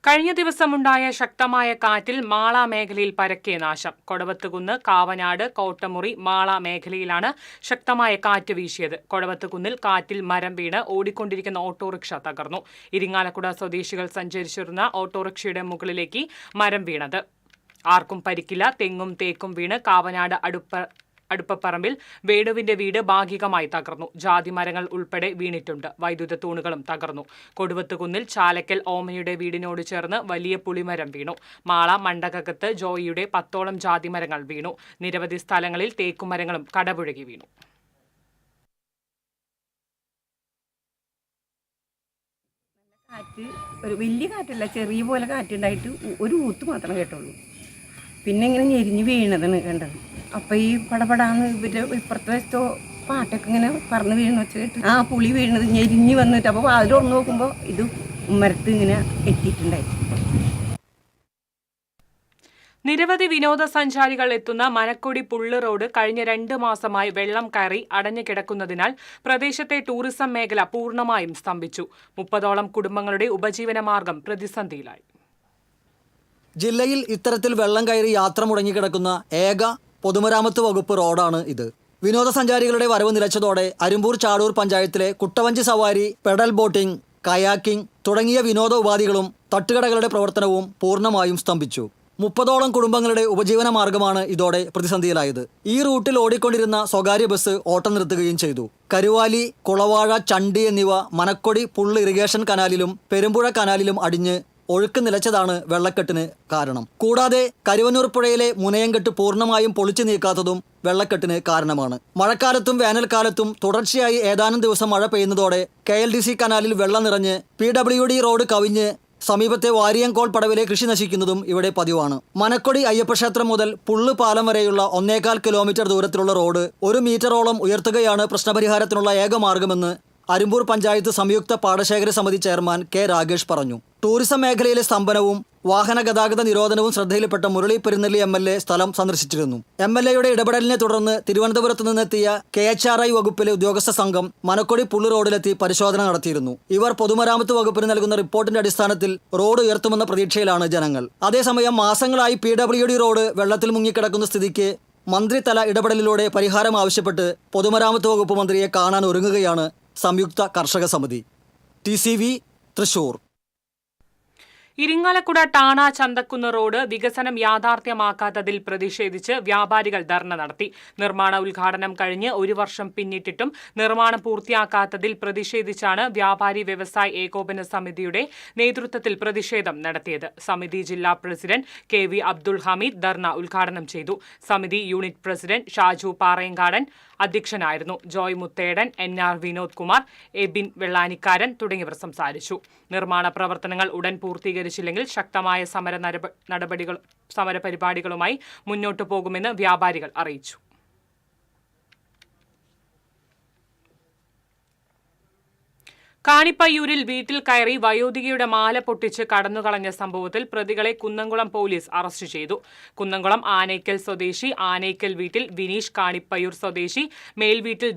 കഴിഞ്ഞ ദിവസമുണ്ടായ ശക്തമായ കാറ്റിൽ മാള മേഖലയിൽ പരക്കെ നാശം. കൊടവത്തുകുന്ന്, കാവനാട്, കോട്ടമുറി, മാള മേഖലയിലാണ് ശക്തമായ കാറ്റ് വീശിയത്. കൊടവത്തുകുന്നിൽ കാറ്റിൽ മരം വീണ് ഓടിക്കൊണ്ടിരിക്കുന്ന ഓട്ടോറിക്ഷ തകർന്നു. ഇരിങ്ങാലക്കുട സ്വദേശികൾ സഞ്ചരിച്ചിരുന്ന ഓട്ടോറിക്ഷയുടെ മുകളിലേക്ക് മരം വീണത്. ആർക്കും പരിക്കില്ല. തെങ്ങും തേക്കും വീണ് കാവനാട് അടുപ്പപ്പറമ്പിൽ വേണുവിന്റെ വീട് ഭാഗികമായി തകർന്നു. ജാതിമരങ്ങൾ ഉൾപ്പെടെ വീണിട്ടുണ്ട്. വൈദ്യുത തൂണുകളും തകർന്നു. കൊടുവത്തുകുന്നിൽ ചാലക്കൽ ഓമനയുടെ വീടിനോട് ചേർന്ന് വലിയ പുളിമരം വീണു. മാള മണ്ടകത്ത് ജോയിയുടെ 10ഓളം ജാതിമരങ്ങൾ വീണു. നിരവധി സ്ഥലങ്ങളിൽ തേക്കുമരങ്ങളും കടപുഴകി വീണു. കാറ്റ് ഒരു വലിയ കാറ്റല്ല, ചെറിയ പോലെ കാറ്റുണ്ടായിട്ട് ഒരു ഊത്ത് മാത്രം കേട്ടുള്ളൂ. പിന്നെ ഇങ്ങനെ ഞെരിഞ്ഞ് വീണതാണ് കണ്ടത്. അപ്പം ഈ പടപടാന്ന് ഇവരുടെ ഇപ്പുറത്തെ വശത്തോ പാട്ടൊക്കെ ഇങ്ങനെ പറന്ന് വീഴുന്ന വെച്ച് കേട്ട് ആ പുളി വീഴുന്നത് ഞെരിഞ്ഞ് വന്നിട്ട് അപ്പോൾ അതിൽ തുറന്ന് നോക്കുമ്പോൾ ഇത് മരത്ത് ഇങ്ങനെ എത്തിയിട്ടുണ്ടായി. നിരവധി വിനോദസഞ്ചാരികൾ എത്തുന്ന മനക്കൊടി പുള്ള് റോഡ് കഴിഞ്ഞ 2 മാസമായി വെള്ളം കയറി അടഞ്ഞു കിടക്കുന്നതിനാൽ പ്രദേശത്തെ ടൂറിസം മേഖല പൂർണ്ണമായും സ്തംഭിച്ചു. 30ഓളം കുടുംബങ്ങളുടെ ഉപജീവനമാർഗം പ്രതിസന്ധിയിലായി. ജില്ലയിൽ ഇത്തരത്തിൽ വെള്ളം കയറി യാത്ര മുടങ്ങിക്കിടക്കുന്ന ഏക പൊതുമരാമത്ത് വകുപ്പ് റോഡാണ് ഇത്. വിനോദസഞ്ചാരികളുടെ വരവ് നിലച്ചതോടെ അരുമ്പൂർ ചാടൂർ പഞ്ചായത്തിലെ കുട്ടവഞ്ചി സവാരി, പെഡൽ ബോട്ടിംഗ്, കയാക്കിംഗ് തുടങ്ങിയ വിനോദ ഉപാധികളും തട്ടുകടകളുടെ പ്രവർത്തനവും പൂർണ്ണമായും സ്തംഭിച്ചു. 30ഓളം കുടുംബങ്ങളുടെ ഉപജീവന മാർഗമാണ് ഇതോടെ പ്രതിസന്ധിയിലായത്. ഈ റൂട്ടിൽ ഓടിക്കൊണ്ടിരുന്ന സ്വകാര്യ ബസ് ഓട്ടം നിർത്തുകയും ചെയ്തു. കരുവാലി, കുളവാഴ, ചണ്ടി എന്നിവ മനക്കൊടി പുള്ള് ഇറിഗേഷൻ കനാലിലും പെരുമ്പുഴ കനാലിലും അടിഞ്ഞ് ഒഴുക്ക് നിലച്ചതാണ് വെള്ളക്കെട്ടിന് കാരണം. കൂടാതെ കരുവന്നൂർ പുഴയിലെ മുനയംകെട്ട് പൂർണ്ണമായും പൊളിച്ചു നീക്കാത്തതും വെള്ളക്കെട്ടിന് കാരണമാണ്. മഴക്കാലത്തും വേനൽക്കാലത്തും തുടർച്ചയായി ഏതാനും ദിവസം മഴ പെയ്യുന്നതോടെ KLDC കനാലിൽ വെള്ളം നിറഞ്ഞ് PWD റോഡ് കവിഞ്ഞ് സമീപത്തെ വാരിയങ്കോൾ പടവിലെ കൃഷി നശിക്കുന്നതും ഇവിടെ പതിവാണ്. മനക്കൊടി അയ്യപ്പക്ഷേത്രം മുതൽ പുള്ള് പാലം വരെയുള്ള 1.25 കിലോമീറ്റർ ദൂരത്തിലുള്ള റോഡ് 1 മീറ്ററോളം ഉയർത്തുകയാണ് പ്രശ്നപരിഹാരത്തിനുള്ള ഏക മാർഗമെന്ന് അരുമ്പൂർ പഞ്ചായത്ത് സംയുക്ത പാടശേഖര സമിതി ചെയർമാൻ K. രാഗേഷ് പറഞ്ഞു. ടൂറിസം മേഖലയിലെ സ്തംഭനവും വാഹന ഗതാഗത നിരോധനവും ശ്രദ്ധയിൽപ്പെട്ട മുരളി പെരുന്നെല്ലി MLA സ്ഥലം സന്ദർശിച്ചിരുന്നു. MLAയുടെ ഇടപെടലിനെ തുടർന്ന് തിരുവനന്തപുരത്ത് നിന്നെത്തിയ KHRI വകുപ്പിലെ ഉദ്യോഗസ്ഥ സംഘം മനക്കൊടി പുള്ള് റോഡിലെത്തി പരിശോധന നടത്തിയിരുന്നു. ഇവർ പൊതുമരാമത്ത് വകുപ്പിന് നൽകുന്ന റിപ്പോർട്ടിന്റെ അടിസ്ഥാനത്തിൽ റോഡ് ഉയർത്തുമെന്ന പ്രതീക്ഷയിലാണ് ജനങ്ങൾ. അതേസമയം മാസങ്ങളായി PWD റോഡ് വെള്ളത്തിൽ മുങ്ങിക്കിടക്കുന്ന സ്ഥിതിക്ക് മന്ത്രിതല ഇടപെടലിലൂടെ പരിഹാരം ആവശ്യപ്പെട്ട് പൊതുമരാമത്ത് വകുപ്പ് മന്ത്രിയെ കാണാൻ ഒരുങ്ങുകയാണ് സംയുക്ത കർഷക സമിതി. TCV തൃശൂർ. ഇരിങ്ങാലക്കുട ടാണ ചന്തക്കുന്ന് റോഡ് വികസനം യാഥാർത്ഥ്യമാക്കാത്തതിൽ പ്രതിഷേധിച്ച് വ്യാപാരികൾ ധർണ നടത്തി. നിർമ്മാണ ഉദ്ഘാടനം കഴിഞ്ഞ് 1 വർഷം പിന്നിട്ടിട്ടും നിർമ്മാണം പൂർത്തിയാക്കാത്തതിൽ പ്രതിഷേധിച്ചാണ് വ്യാപാരി വ്യവസായ ഏകോപന സമിതിയുടെ നേതൃത്വത്തിൽ പ്രതിഷേധം നടത്തിയത്. സമിതി ജില്ലാ പ്രസിഡന്റ് KV അബ്ദുൾ ഹമീദ് ധർണ ഉദ്ഘാടനം ചെയ്തു. സമിതി യൂണിറ്റ് പ്രസിഡന്റ് ഷാജു പാറയങ്കാടൻ അധ്യക്ഷനായിരുന്നു. ജോയ് മുത്തേടൻ, NR വിനോദ് കുമാർ, എബിൻ വെള്ളാനിക്കാരൻ തുടങ്ങിയവർ സംസാരിച്ചു. നിർമ്മാണ പ്രവർത്തനങ്ങൾ ഉടൻ പൂർത്തീകരിച്ചില്ലെങ്കിൽ ശക്തമായ സമരപരിപാടികളുമായി മുന്നോട്ടു പോകുമെന്ന് വ്യാപാരികൾ അറിയിച്ചു. കാണിപ്പയ്യൂരിൽ വീട്ടിൽ കയറി വയോധികയുടെ മാല പൊട്ടിച്ച് കടന്നുകളഞ്ഞ സംഭവത്തിൽ പ്രതികളെ കുന്നംകുളം പോലീസ് അറസ്റ്റ് ചെയ്തു. കുന്നംകുളം ആനയ്ക്കൽ സ്വദേശി ആനയ്ക്കൽ വീട്ടിൽ വിനീഷ്, കാണിപ്പയ്യൂർ സ്വദേശി മേൽവീട്ടിൽ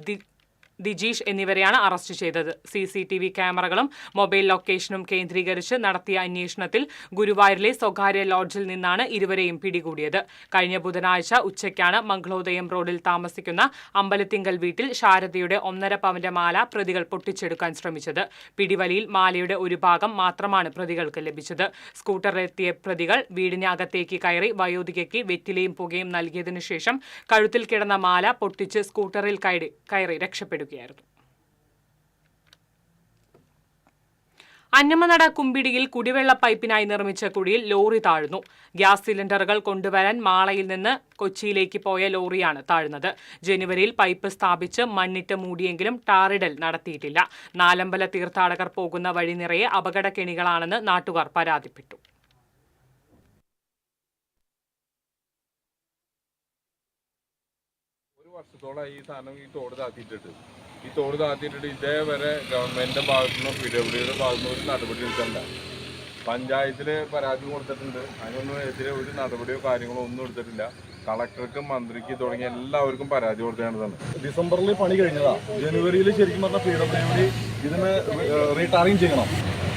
ദിജീഷ് എന്നിവരെയാണ് അറസ്റ്റ് ചെയ്തത്. CCTV ക്യാമറകളും മൊബൈൽ ലൊക്കേഷനും കേന്ദ്രീകരിച്ച് നടത്തിയ അന്വേഷണത്തിൽ ഗുരുവായൂരിലെ സ്വകാര്യ ലോഡ്ജിൽ നിന്നാണ് ഇരുവരെയും പിടികൂടിയത്. കഴിഞ്ഞ ബുധനാഴ്ച ഉച്ചയ്ക്കാണ് മംഗളോദയം റോഡിൽ താമസിക്കുന്ന അമ്പലത്തിങ്കൽ വീട്ടിൽ ശാരദയുടെ 1.5 പവന്റെ മാല പ്രതികൾ പൊട്ടിച്ചെടുക്കാൻ ശ്രമിച്ചത്. പിടിവലിയിൽ മാലയുടെ ഒരു ഭാഗം മാത്രമാണ് പ്രതികൾക്ക് ലഭിച്ചത്. സ്കൂട്ടറിലെത്തിയ പ്രതികൾ വീടിന് അകത്തേക്ക് കയറി വയോധികയ്ക്ക് വെറ്റിലയും പുകയും നൽകിയതിനു ശേഷം കഴുത്തിൽ കിടന്ന മാല പൊട്ടിച്ച് സ്കൂട്ടറിൽ കയറി രക്ഷപ്പെടുകയായിരുന്നു. അന്നമനട കുമ്പിടിയിൽ കുടിവെള്ള പൈപ്പിനായി നിർമ്മിച്ച കുഴിയിൽ ലോറി താഴ്ന്നു. ഗ്യാസ് സിലിണ്ടറുകൾ കൊണ്ടുവരാൻ മാളയിൽ നിന്ന് കൊച്ചിയിലേക്ക് പോയ ലോറിയാണ് താഴ്ന്നത്. ജനുവരിയിൽ പൈപ്പ് സ്ഥാപിച്ച് മണ്ണിട്ട് മൂടിയെങ്കിലും ടാറിടൽ നടത്തിയിട്ടില്ല. നാലമ്പല തീർത്ഥാടകർ പോകുന്ന വഴി നിറയെ അപകടക്കെണികളാണെന്ന് നാട്ടുകാർ പരാതിപ്പെട്ടു. വർഷത്തോളമായി ഈ സാധനം ഈ തോട് താത്തിയിട്ടിട്ട് ഇതേവരെ ഗവൺമെന്റിന്റെ ഭാഗത്തുനിന്നും PWDയുടെ ഭാഗത്തുനിന്നും ഒരു നടപടി എടുക്കണ്ട. പഞ്ചായത്തിൽ പരാതി കൊടുത്തിട്ടുണ്ട്. അതിനൊന്നും എതിരെ ഒരു നടപടിയോ കാര്യങ്ങളോ ഒന്നും എടുത്തിട്ടില്ല. കളക്ടർക്കും മന്ത്രിക്ക് തുടങ്ങിയ എല്ലാവർക്കും പരാതി കൊടുത്തേണ്ടതാണ്. ഡിസംബറിൽ പണി കഴിഞ്ഞതാ. ജനുവരിയിൽ ശരിക്കും പറഞ്ഞാൽ PWD ഇതിന് റീടാറിങ് ചെയ്യണം.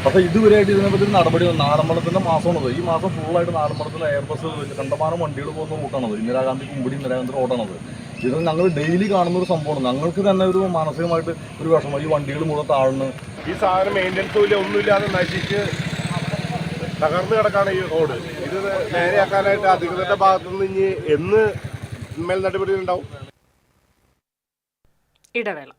പക്ഷേ ഇതുവരെയായിട്ട് ഇതിനെപ്പറ്റി നടപടി നാടമ്പലത്തിൻ്റെ മാസമാണത്. ഈ മാസം ഫുള്ളായിട്ട് നാടമ്പലത്തിൽ എയർ ബസ് കണ്ടമാനം വണ്ടികൾ പോകുന്ന റൂട്ടാണത്. ഇന്ദിരാഗാന്ധി കുമ്പിടി ഇന്ദിരാഗാന്ധി റോഡാണത്. ഇത് ഞങ്ങൾ ഡെയിലി കാണുന്ന ഒരു സംഭവമാണ്. ഞങ്ങൾക്ക് തന്നെ ഒരു മാനസികമായിട്ട് ഒരു വിഷമം. ഈ വണ്ടികൾ മുഴുവൻ താഴ്ന്ന് ഈ സാധനം മെയിൻ്റെനൻസും ഇല്ല, ഒന്നുമില്ലാതെ നശിച്ച് തകർന്നു കിടക്കാണ് ഈ റോഡ്. ഇത് നേരെയാക്കാനായിട്ട് അധികൃതരുടെ ഭാഗത്തുനിന്ന് ഇനി എന്ന് മേൽ നടപടി ഉണ്ടാവും? ഇടവേള.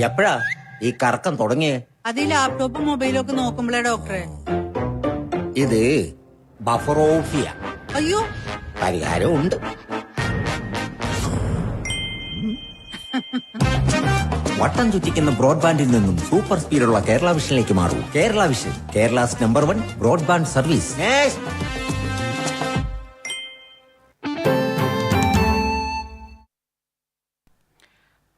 എപ്പോഴാ ഈ കറക്കം തുടങ്ങിയേ? അത് ഈ ലാപ്ടോപ്പും മൊബൈലും ഒക്കെ നോക്കുമ്പോഴേ ഡോക്ടറെ. ഇത് ബഫറോഫിയ. അയ്യോ, പരിഹാരം ഉണ്ട്. വട്ടം ചുറ്റിക്കുന്ന ബ്രോഡ്ബാൻഡിൽ നിന്നും സൂപ്പർ സ്പീഡുള്ള കേരള വിഷനിലേക്ക് മാറൂ. Kerala vision, Kerala's number 1 broadband service.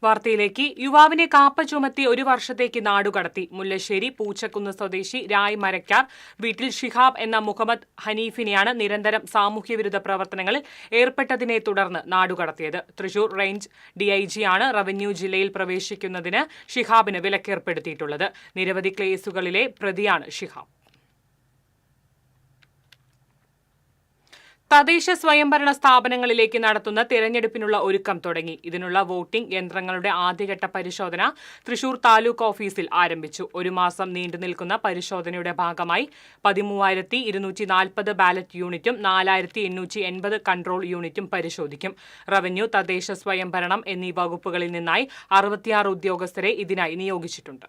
വാർത്തയിലേക്ക്. യുവാവിനെ കാപ്പ ചുമത്തി 1 വർഷത്തേക്ക് നാടുകടത്തി. മുല്ലശ്ശേരി പൂച്ചക്കുന്ന് സ്വദേശി രായ് മരക്കാർ വീട്ടിൽ ഷിഹാബ് എന്ന മുഹമ്മദ് ഹനീഫിനെയാണ് നിരന്തരം സാമൂഹ്യവിരുദ്ധ പ്രവർത്തനങ്ങളിൽ ഏർപ്പെട്ടതിനെ തുടർന്ന് നാടുകടത്തിയത്. തൃശൂർ റേഞ്ച് DIG ആണ് റവന്യൂ ജില്ലയിൽ പ്രവേശിക്കുന്നതിന് ഷിഹാബിന് വിലക്കേർപ്പെടുത്തിയിട്ടുള്ളത്. നിരവധി കേസുകളിലെ പ്രതിയാണ് ഷിഹാബ്. തദ്ദേശ സ്വയംഭരണ സ്ഥാപനങ്ങളിലേക്ക് നടത്തുന്ന തിരഞ്ഞെടുപ്പിനുള്ള ഒരുക്കം തുടങ്ങി. ഇതിനുള്ള വോട്ടിംഗ് യന്ത്രങ്ങളുടെ ആദ്യഘട്ട പരിശോധന തൃശൂർ താലൂക്ക് ഓഫീസിൽ ആരംഭിച്ചു. 1 മാസം നീണ്ടുനിൽക്കുന്ന പരിശോധനയുടെ ഭാഗമായി 13,240 ബാലറ്റ് യൂണിറ്റും 4,880 കൺട്രോൾ യൂണിറ്റും പരിശോധിക്കും. റവന്യൂ, തദ്ദേശ സ്വയംഭരണം എന്നീ വകുപ്പുകളിൽ നിന്നായി 66 ഉദ്യോഗസ്ഥരെ ഇതിനായി നിയോഗിച്ചിട്ടുണ്ട്.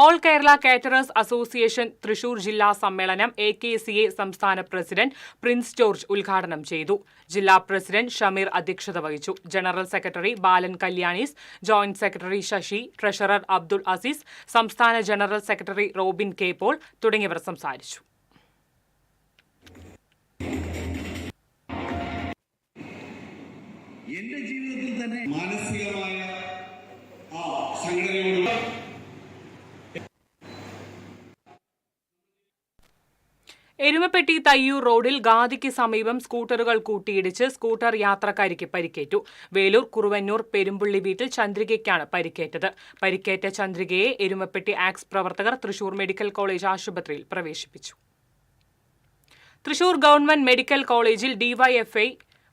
All Kerala caterers association Thrissur ജില്ലാ സമ്മേളനം AKCA സംസ്ഥാന പ്രസിഡന്റ് പ്രിൻസ് ജോർജ് ഉദ്ഘാടനം ചെയ്തു. ജില്ലാ പ്രസിഡന്റ് ഷമീർ അധ്യക്ഷത വഹിച്ചു. General secretary Balan Kalyanis, joint secretary Sasi, treasurer Abdul Aziz, സംസ്ഥാന general secretary Robin K. Paul തുടങ്ങിയവർ സംസാരിച്ചു. എന്റെ ജീവിതത്തിൽ തന്നെ മാനസികമായ സംഘടനയോട് എരുമപ്പെട്ടി തയ്യൂർ റോഡിൽ ഗാദിക്ക് സമീപം സ്കൂട്ടറുകൾ കൂട്ടിയിടിച്ച് സ്കൂട്ടർ യാത്രക്കാരിക്ക് പരിക്കേറ്റു. വേലൂർ കുറുവന്നൂർ പെരുമ്പുള്ളി വീട്ടിൽ ചന്ദ്രികയ്ക്കാണ് പരിക്കേറ്റത്. പരിക്കേറ്റ ചന്ദ്രികയെ എരുമപ്പെട്ടി ആക്സ് പ്രവർത്തകർ തൃശൂർ മെഡിക്കൽ കോളേജ് ആശുപത്രിയിൽ പ്രവേശിപ്പിച്ചു. തൃശൂർ ഗവൺമെന്റ് മെഡിക്കൽ കോളേജിൽ DYFI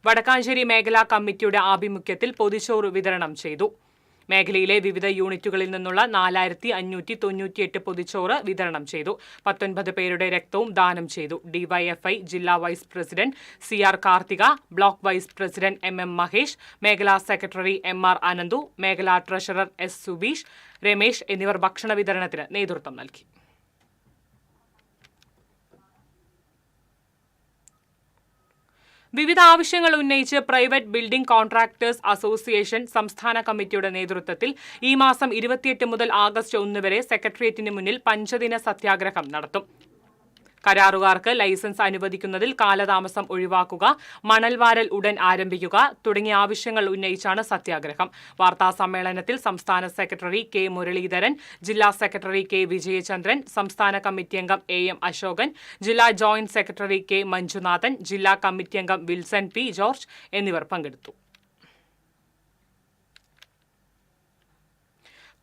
വടക്കാഞ്ചേരി മേഖലാ കമ്മിറ്റിയുടെ ആഭിമുഖ്യത്തിൽ പൊതിച്ചോറ് വിതരണം ചെയ്തു. മേഖലയിലെ വിവിധ യൂണിറ്റുകളിൽ നിന്നുള്ള 4,598 പൊതിച്ചോറ് വിതരണം ചെയ്തു. 19 പേരുടെ രക്തവും ദാനം ചെയ്തു. DYFI ജില്ലാ vice president CR Karthika, block vice president MM Mahesh, മേഖലാ സെക്രട്ടറി MR അനന്തു, മേഖലാ ട്രഷറർ S സുബീഷ്, രമേശ് എന്നിവർ ഭക്ഷണ വിതരണത്തിന് നേതൃത്വം നൽകി. വിവിധ ആവശ്യങ്ങൾ ഉന്നയിച്ച് പ്രൈവറ്റ് ബിൽഡിംഗ് കോൺട്രാക്ടേഴ്സ് അസോസിയേഷൻ സംസ്ഥാന കമ്മിറ്റിയുടെ നേതൃത്വത്തിൽ ഈ മാസം 28 മുതൽ ആഗസ്റ്റ് 1 വരെ സെക്രട്ടേറിയറ്റിന് മുന്നിൽ പഞ്ചദിന സത്യാഗ്രഹം നടത്തും. കരാറുകാർക്ക് ലൈസൻസ് അനുവദിക്കുന്നതിൽ കാലതാമസം ഒഴിവാക്കുക, മണൽവാരൽ ഉടൻ ആരംഭിക്കുക തുടങ്ങിയ ആവശ്യങ്ങൾ ഉന്നയിച്ചാണ് സത്യാഗ്രഹം. വാർത്താ സമ്മേളനത്തിൽ സംസ്ഥാന സെക്രട്ടറി K. മുരളീധരൻ, ജില്ലാ സെക്രട്ടറി K. വിജയചന്ദ്രൻ, സംസ്ഥാന കമ്മിറ്റി അംഗം AM അശോകൻ, ജില്ലാ ജോയിന്റ് സെക്രട്ടറി K. മഞ്ജുനാഥൻ, ജില്ലാ കമ്മിറ്റി അംഗം വിൽസൺ P. ജോർജ് എന്നിവർ പങ്കെടുത്തു.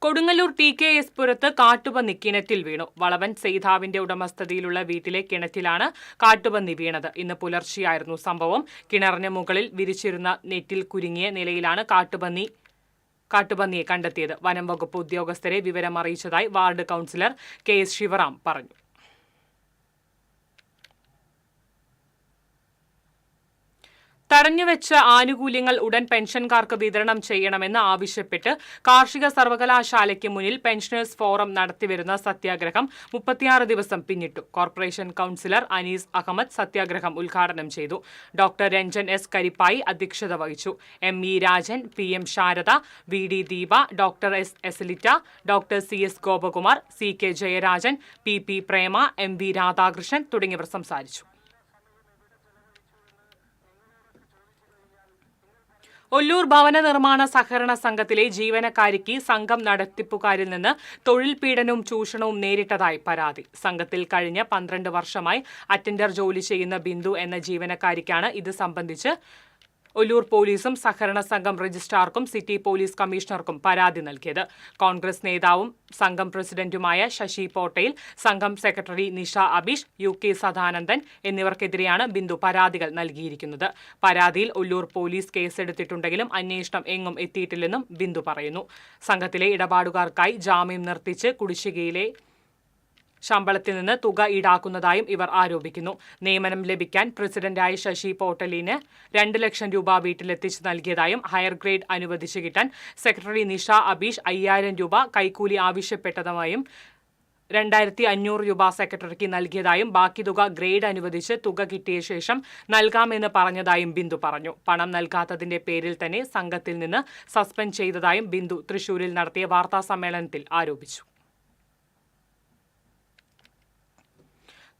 കൊടുങ്ങല്ലൂർ TKS പുരത്ത് കാട്ടുപന്നി കിണറ്റിൽ വീണു. വളവൻ സെയ്താവിന്റെ ഉടമസ്ഥതയിലുള്ള വീട്ടിലെ കിണറ്റിലാണ് കാട്ടുപന്നി വീണത്. ഇന്ന് പുലർച്ചെയായിരുന്നു സംഭവം. കിണറിന് മുകളിൽ വിരിച്ചിരുന്ന നെറ്റിൽ കുരുങ്ങിയ നിലയിലാണ് കാട്ടുപന്നിയെ കണ്ടെത്തിയത്. വനം വകുപ്പ് ഉദ്യോഗസ്ഥരെ വിവരം അറിയിച്ചതായി വാർഡ് കൌൺസിലർ KS ശിവറാം പറഞ്ഞു. തടഞ്ഞുവെച്ച ആനുകൂല്യങ്ങൾ ഉടൻ പെൻഷൻകാർക്ക് വിതരണം ചെയ്യണമെന്ന് ആവശ്യപ്പെട്ട് കാർഷിക സർവകലാശാലയ്ക്ക് മുന്നിൽ പെൻഷനേഴ്സ് ഫോറം നടത്തിവരുന്ന സത്യാഗ്രഹം 36 ദിവസം പിന്നിട്ടു. കോർപ്പറേഷൻ കൌൺസിലർ അനീസ് അഹമ്മദ് സത്യാഗ്രഹം ഉദ്ഘാടനം ചെയ്തു. Doctor Ranjan S. കരിപ്പായി അധ്യക്ഷത വഹിച്ചു. ME Rajan, PM Sharada, VD Deepa, doctor S. എസലിറ്റ, doctor CS Gopakumar, CK Jayarajan, PP Prema, MV Radhakrishnan തുടങ്ങിയവർ സംസാരിച്ചു. ഒല്ലൂർ ഭവന നിർമ്മാണ സഹകരണ സംഘത്തിലെ ജീവനക്കാരിക്ക് സംഘം നടത്തിപ്പുകാരിൽ നിന്ന് തൊഴിൽ പീഡനവും ചൂഷണവും നേരിട്ടതായി പരാതി. സംഘത്തിൽ കഴിഞ്ഞ 12 വർഷമായി അറ്റൻഡർ ജോലി ചെയ്യുന്ന ബിന്ദു എന്ന ജീവനക്കാരിക്കാണ് ഇത് സംബന്ധിച്ച് ഒല്ലൂർ പോലീസും സഹകരണ സംഘം രജിസ്ട്രാർക്കും സിറ്റി പോലീസ് കമ്മീഷണർക്കും പരാതി നൽകിയത്. കോൺഗ്രസ് നേതാവും സംഘം പ്രസിഡന്റുമായ ശശി പോട്ടയിൽ, സംഘം സെക്രട്ടറി നിഷ അബീഷ്, UK സദാനന്ദൻ എന്നിവർക്കെതിരെയാണ് ബിന്ദു പരാതികൾ നൽകിയിരിക്കുന്നത്. പരാതിയിൽ ഒല്ലൂർ പോലീസ് കേസെടുത്തിട്ടുണ്ടെങ്കിലും അന്വേഷണം എങ്ങും എത്തിയിട്ടില്ലെന്നും ബിന്ദു പറയുന്നു. സംഘത്തിലെ ഇടപാടുകാർക്കായി ജാമ്യം നിർത്തിച്ച് കുടിശ്ശികയിലെ ശമ്പളത്തിൽ നിന്ന് തുക ഈടാക്കുന്നതായും ഇവർ ആരോപിക്കുന്നു. നിയമനം ലഭിക്കാൻ പ്രസിഡന്റായ ശശി പോട്ടലിന് 2 ലക്ഷം രൂപ വീട്ടിലെത്തിച്ച് നൽകിയതായും ഹയർ ഗ്രേഡ് അനുവദിച്ചു കിട്ടാൻ സെക്രട്ടറി നിഷ അബീഷ് 5000 രൂപ കൈക്കൂലി ആവശ്യപ്പെട്ടതായും 2500 രൂപ സെക്രട്ടറിക്ക് നൽകിയതായും ബാക്കി തുക ഗ്രേഡ് അനുവദിച്ച് തുക കിട്ടിയ ശേഷം നൽകാമെന്ന് പറഞ്ഞതായും ബിന്ദു പറഞ്ഞു. പണം നൽകാത്തതിന്റെ പേരിൽ തന്നെ സംഘത്തിൽ നിന്ന് സസ്പെൻഡ് ചെയ്തതായും ബിന്ദു തൃശൂരിൽ നടത്തിയ വാർത്താ സമ്മേളനത്തിൽ ആരോപിച്ചു.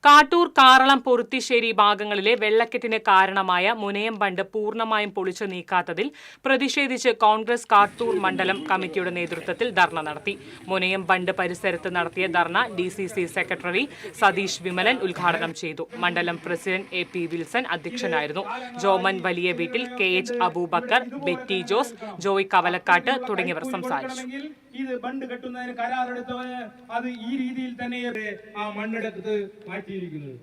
കാട്ടൂർ, കാറളം, പൊറുത്തിശ്ശേരി ഭാഗങ്ങളിലെ വെള്ളക്കെട്ടിന് കാരണമായ മുനയം ബണ്ട് പൂർണ്ണമായും പൊളിച്ചു നീക്കാത്തതിൽ പ്രതിഷേധിച്ച് കോൺഗ്രസ് കാട്ടൂർ മണ്ഡലം കമ്മിറ്റിയുടെ നേതൃത്വത്തിൽ ധർണ നടത്തി. മുനയം ബണ്ട് പരിസരത്ത് നടത്തിയ ധർണ DCC സെക്രട്ടറി സതീഷ് വിമലൻ ഉദ്ഘാടനം ചെയ്തു. മണ്ഡലം പ്രസിഡന്റ് AP വിൽസൺ അധ്യക്ഷനായിരുന്നു. ജോമൻ വലിയ വീട്ടിൽ, KH അബൂബക്കർ, ബെറ്റി ജോസ്, ജോയ് കവലക്കാട്ട് തുടങ്ങിയവർ സംസാരിച്ചു. ഇത് ബണ്ട് കെട്ടുന്നതിന് കരാറെടുത്തവന് അത് ഈ രീതിയിൽ തന്നെ ആ മണ്ണെടുത്ത് മാറ്റിയിരിക്കുന്നത്.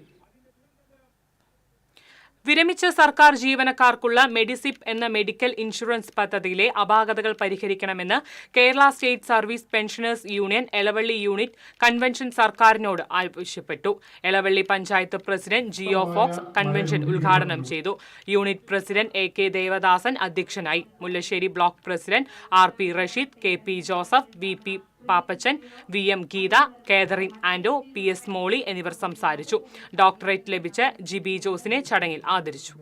വിരമിച്ച സർക്കാർ ജീവനക്കാർക്കുള്ള മെഡിസിപ്പ് എന്ന മെഡിക്കൽ ഇൻഷുറൻസ് പദ്ധതിയിലെ അപാകതകൾ പരിഹരിക്കണമെന്ന് Kerala state service pensioners union Elavally unit convention സർക്കാരിനോട് ആവശ്യപ്പെട്ടു. Elavally panchayat president Jio Fox convention ഉദ്ഘാടനം ചെയ്തു. യൂണിറ്റ് പ്രസിഡന്റ് AK ദേവദാസൻ അധ്യക്ഷനായി. Mullassery block president RP Rasheed, KP Joseph, VP Pappachan, VM Geetha, Catherine Ando, PS Molly എന്നിവർ സംസാരിച്ചു. ഡോക്ടറേറ്റ് ലഭിച്ച ജിബി ജോസിനെ ചടങ്ങിൽ ആദരിച്ചു.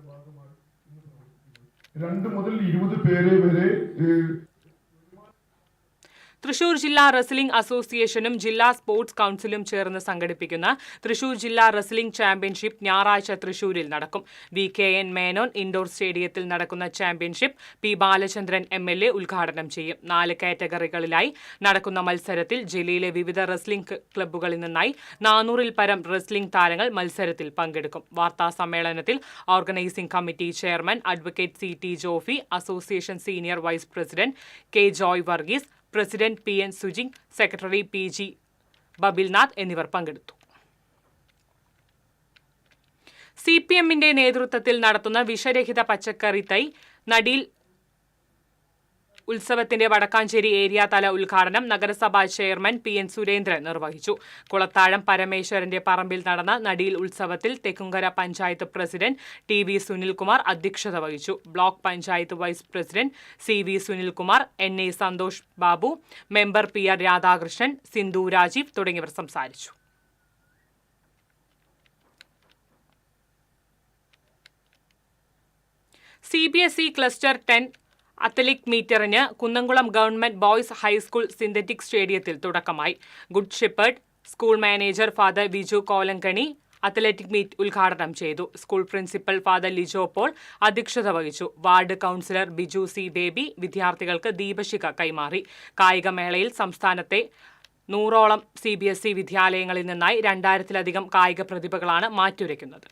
2 മുതൽ 20 പേരെ വരെ തൃശൂർ ജില്ലാ റെസ്ലിംഗ് അസോസിയേഷനും ജില്ലാ സ്പോർട്സ് കൌൺസിലും ചേർന്ന് സംഘടിപ്പിക്കുന്ന തൃശൂർ ജില്ലാ റെസ്ലിംഗ് ചാമ്പ്യൻഷിപ്പ് ഞായറാഴ്ച തൃശൂരിൽ നടക്കും. VKN മേനോൻ ഇൻഡോർ സ്റ്റേഡിയത്തിൽ നടക്കുന്ന ചാമ്പ്യൻഷിപ്പ് P ബാലചന്ദ്രൻ MLA ഉദ്ഘാടനം ചെയ്യും. 4 കാറ്റഗറികളിലായി നടക്കുന്ന മത്സരത്തിൽ ജില്ലയിലെ വിവിധ റെസ്ലിംഗ് ക്ലബ്ബുകളിൽ നിന്നായി 400-ൽ പരം റെസ്ലിംഗ് താരങ്ങൾ മത്സരത്തിൽ പങ്കെടുക്കും. വാർത്താ സമ്മേളനത്തിൽ organising committee chairman advocate CT Jofi, association senior vice president K Joy Varghese, president PN Sujing, secretary PG Babilnath എന്നിവർ പങ്കെടുത്തു. CPM-ന്റെ നേതൃത്വത്തിൽ നടത്തുന്ന വിഷരഹിത പച്ചക്കറി തൈ നടീൽ ഉത്സവത്തിന്റെ വടക്കാഞ്ചേരി ഏരിയ തല ഉദ്ഘാടനം നഗരസഭാ ചെയർമാൻ PN സുരേന്ദ്രൻ നിർവഹിച്ചു. കുളത്താഴം പരമേശ്വരന്റെ പറമ്പിൽ നടന്ന നടീൽ ഉത്സവത്തിൽ തെക്കുംകര പഞ്ചായത്ത് പ്രസിഡന്റ് TV സുനിൽകുമാർ അധ്യക്ഷത വഹിച്ചു. Block panchayat vice president CV Sunilkumar, NA Santhosh Babu, member PR Radhakrishnan, Sindhu Rajeev തുടങ്ങിയവർ സംസാരിച്ചു. CBSE ക്ലസ്റ്റർ 10 അത്ലറ്റിക് മീറ്ററിന് Kunnamkulam government boys high school synthetic സ്റ്റേഡിയത്തിൽ തുടക്കമായി. Good shepherd school manager father Viju Kolankani athletic meet ഉദ്ഘാടനം ചെയ്തു. School principal father Lijo Paul അധ്യക്ഷത വഹിച്ചു. Ward councillor Biju C Baby വിദ്യാർത്ഥികൾക്ക് ദീപശിഖ കൈമാറി. കായികമേളയിൽ സംസ്ഥാനത്തെ 100ഓളം CBSE വിദ്യാലയങ്ങളിൽ നിന്നായി 2000-ലധികം കായിക പ്രതിഭകളാണ് മാറ്റുരയ്ക്കുന്നത്.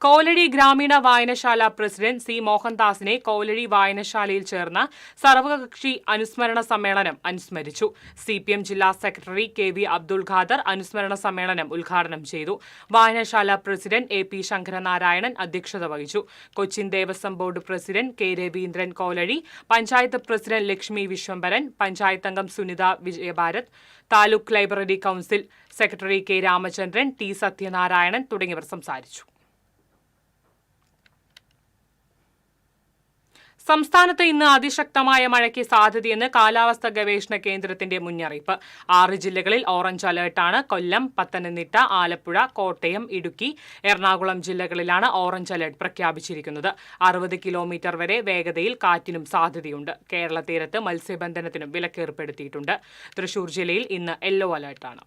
കോലഴി ഗ്രാമീണ വായനശാല പ്രസിഡന്റ് C മോഹൻദാസിനെ കോലഴി വായനശാലയിൽ ചേർന്ന സർവകക്ഷി അനുസ്മരണ സമ്മേളനം അനുസ്മരിച്ചു. CPM ജില്ലാ സെക്രട്ടറി KV അബ്ദുൾ ഖാദർ അനുസ്മരണ സമ്മേളനം ഉദ്ഘാടനം ചെയ്തു. വായനശാല പ്രസിഡന്റ് AP ശങ്കരനാരായണൻ അധ്യക്ഷത വഹിച്ചു. Cochin Devaswom board president K Raveendran Kolazhy, panchayat president Lakshmi Viswambharan, panchayat അംഗം Sunitha Vijayabharath, taluk library council secretary K Ramachandran, T Sathyanarayanan തുടങ്ങിയവർ സംസാരിച്ചു. സംസ്ഥാനത്ത് ഇന്ന് അതിശക്തമായ മഴയ്ക്ക് സാധ്യതയെന്ന് കാലാവസ്ഥാ ഗവേഷണ കേന്ദ്രത്തിന്റെ മുന്നറിയിപ്പ്. 6 ജില്ലകളിൽ ഓറഞ്ച് അലർട്ടാണ്. കൊല്ലം, പത്തനംതിട്ട, ആലപ്പുഴ, കോട്ടയം, ഇടുക്കി, എറണാകുളം ജില്ലകളിലാണ് ഓറഞ്ച് അലർട്ട് പ്രഖ്യാപിച്ചിരിക്കുന്നത്. 60 കിലോമീറ്റർ വരെ വേഗതയിൽ കാറ്റിനും സാധ്യതയുണ്ട്. കേരള തീരത്ത് മത്സ്യബന്ധനത്തിനും വിലക്കേർപ്പെടുത്തിയിട്ടുണ്ട്. തൃശൂർ ജില്ലയിൽ ഇന്ന് യെല്ലോ അലർട്ടാണ്.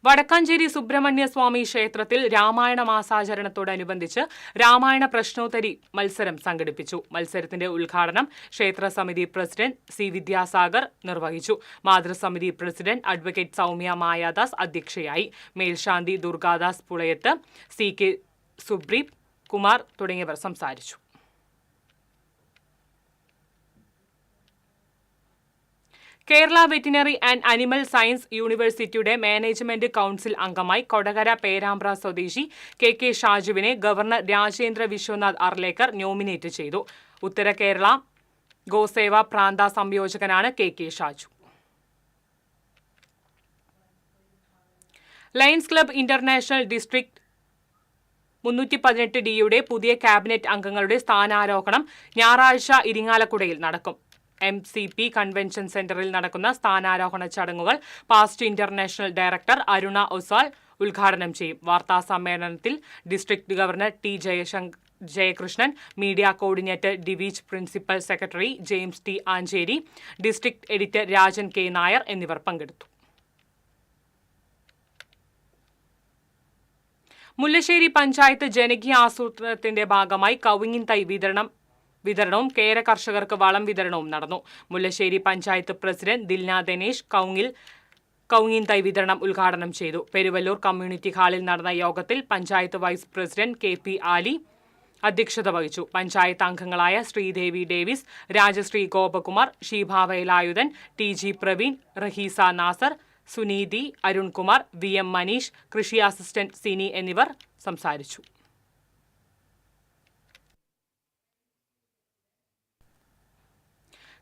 വടക്കാഞ്ചേരി സുബ്രഹ്മണ്യ സ്വാമി ക്ഷേത്രത്തിൽ രാമായണ മാസാചരണത്തോടനുബന്ധിച്ച് രാമായണ പ്രശ്നോത്തരി മത്സരം സംഘടിപ്പിച്ചു. മത്സരത്തിന്റെ ഉദ്ഘാടനം ക്ഷേത്ര സമിതി പ്രസിഡന്റ് സി വിദ്യാസാഗർ നിർവഹിച്ചു. മാതൃസമിതി പ്രസിഡന്റ് അഡ്വക്കേറ്റ് സൗമ്യ മായാദാസ് അധ്യക്ഷയായി. മേൽശാന്തി ദുർഗാദാസ് പുളയത്ത്, സി കെ സുബ്രീപ് കുമാർ തുടങ്ങിയവർ സംസാരിച്ചു. Kerala veterinary and animal science യൂണിവേഴ്സിറ്റിയുടെ മാനേജ്മെന്റ് കൌൺസിൽ അംഗമായി കൊടകര പേരാമ്പ്ര സ്വദേശി കെ ഷാജുവിനെ ഗവർണർ രാജേന്ദ്ര വിശ്വനാഥ് അർലേക്കർ നോമിനേറ്റ് ചെയ്തു. ഉത്തര കേരള ഗോസേവ പ്രാന്ത സംയോജകനാണ് K Shaju. Lions club international district 318D പുതിയ ക്യാബിനറ്റ് അംഗങ്ങളുടെ സ്ഥാനാരോഹണം ഞായറാഴ്ച ഇരിങ്ങാലക്കുടയിൽ നടക്കും. MCP കൺവെൻഷൻ സെന്ററിൽ നടക്കുന്ന സ്ഥാനാരോഹണ ചടങ്ങുകൾ past international director Aruna Oswal ഉദ്ഘാടനം ചെയ്യും. വാർത്താ സമ്മേളനത്തിൽ district governor T Jayakrishnan, media coordinator ഡിവിച്ച് principal secretary James T Anchery, district editor Rajan K Nair എന്നിവർ പങ്കെടുത്തു. മുല്ലശ്ശേരി പഞ്ചായത്ത് ജനകീയ ആസൂത്രണത്തിന്റെ ഭാഗമായി കവുങ്ങിൻ തൈ വിതരണവും കേര കർഷകർക്ക് വളം വിതരണവും നടന്നു. മുല്ലശ്ശേരി പഞ്ചായത്ത് പ്രസിഡന്റ് ദിൽന ദിനേശ് കവുങ്ങിൻ തൈ വിതരണം ഉദ്ഘാടനം ചെയ്തു. പെരുവല്ലൂർ കമ്മ്യൂണിറ്റി ഹാളിൽ നടന്ന യോഗത്തിൽ പഞ്ചായത്ത് വൈസ് പ്രസിഡന്റ് KP ആലി അധ്യക്ഷത വഹിച്ചു. പഞ്ചായത്ത് അംഗങ്ങളായ Sridevi Davis, Rajashree Gopakumar, ഷീഭ Velayudhan, TG Praveen, Raheesa Nasar, Suneethi, Arunkumar, VM Manish, കൃഷി അസിസ്റ്റന്റ് സിനി എന്നിവർ സംസാരിച്ചു.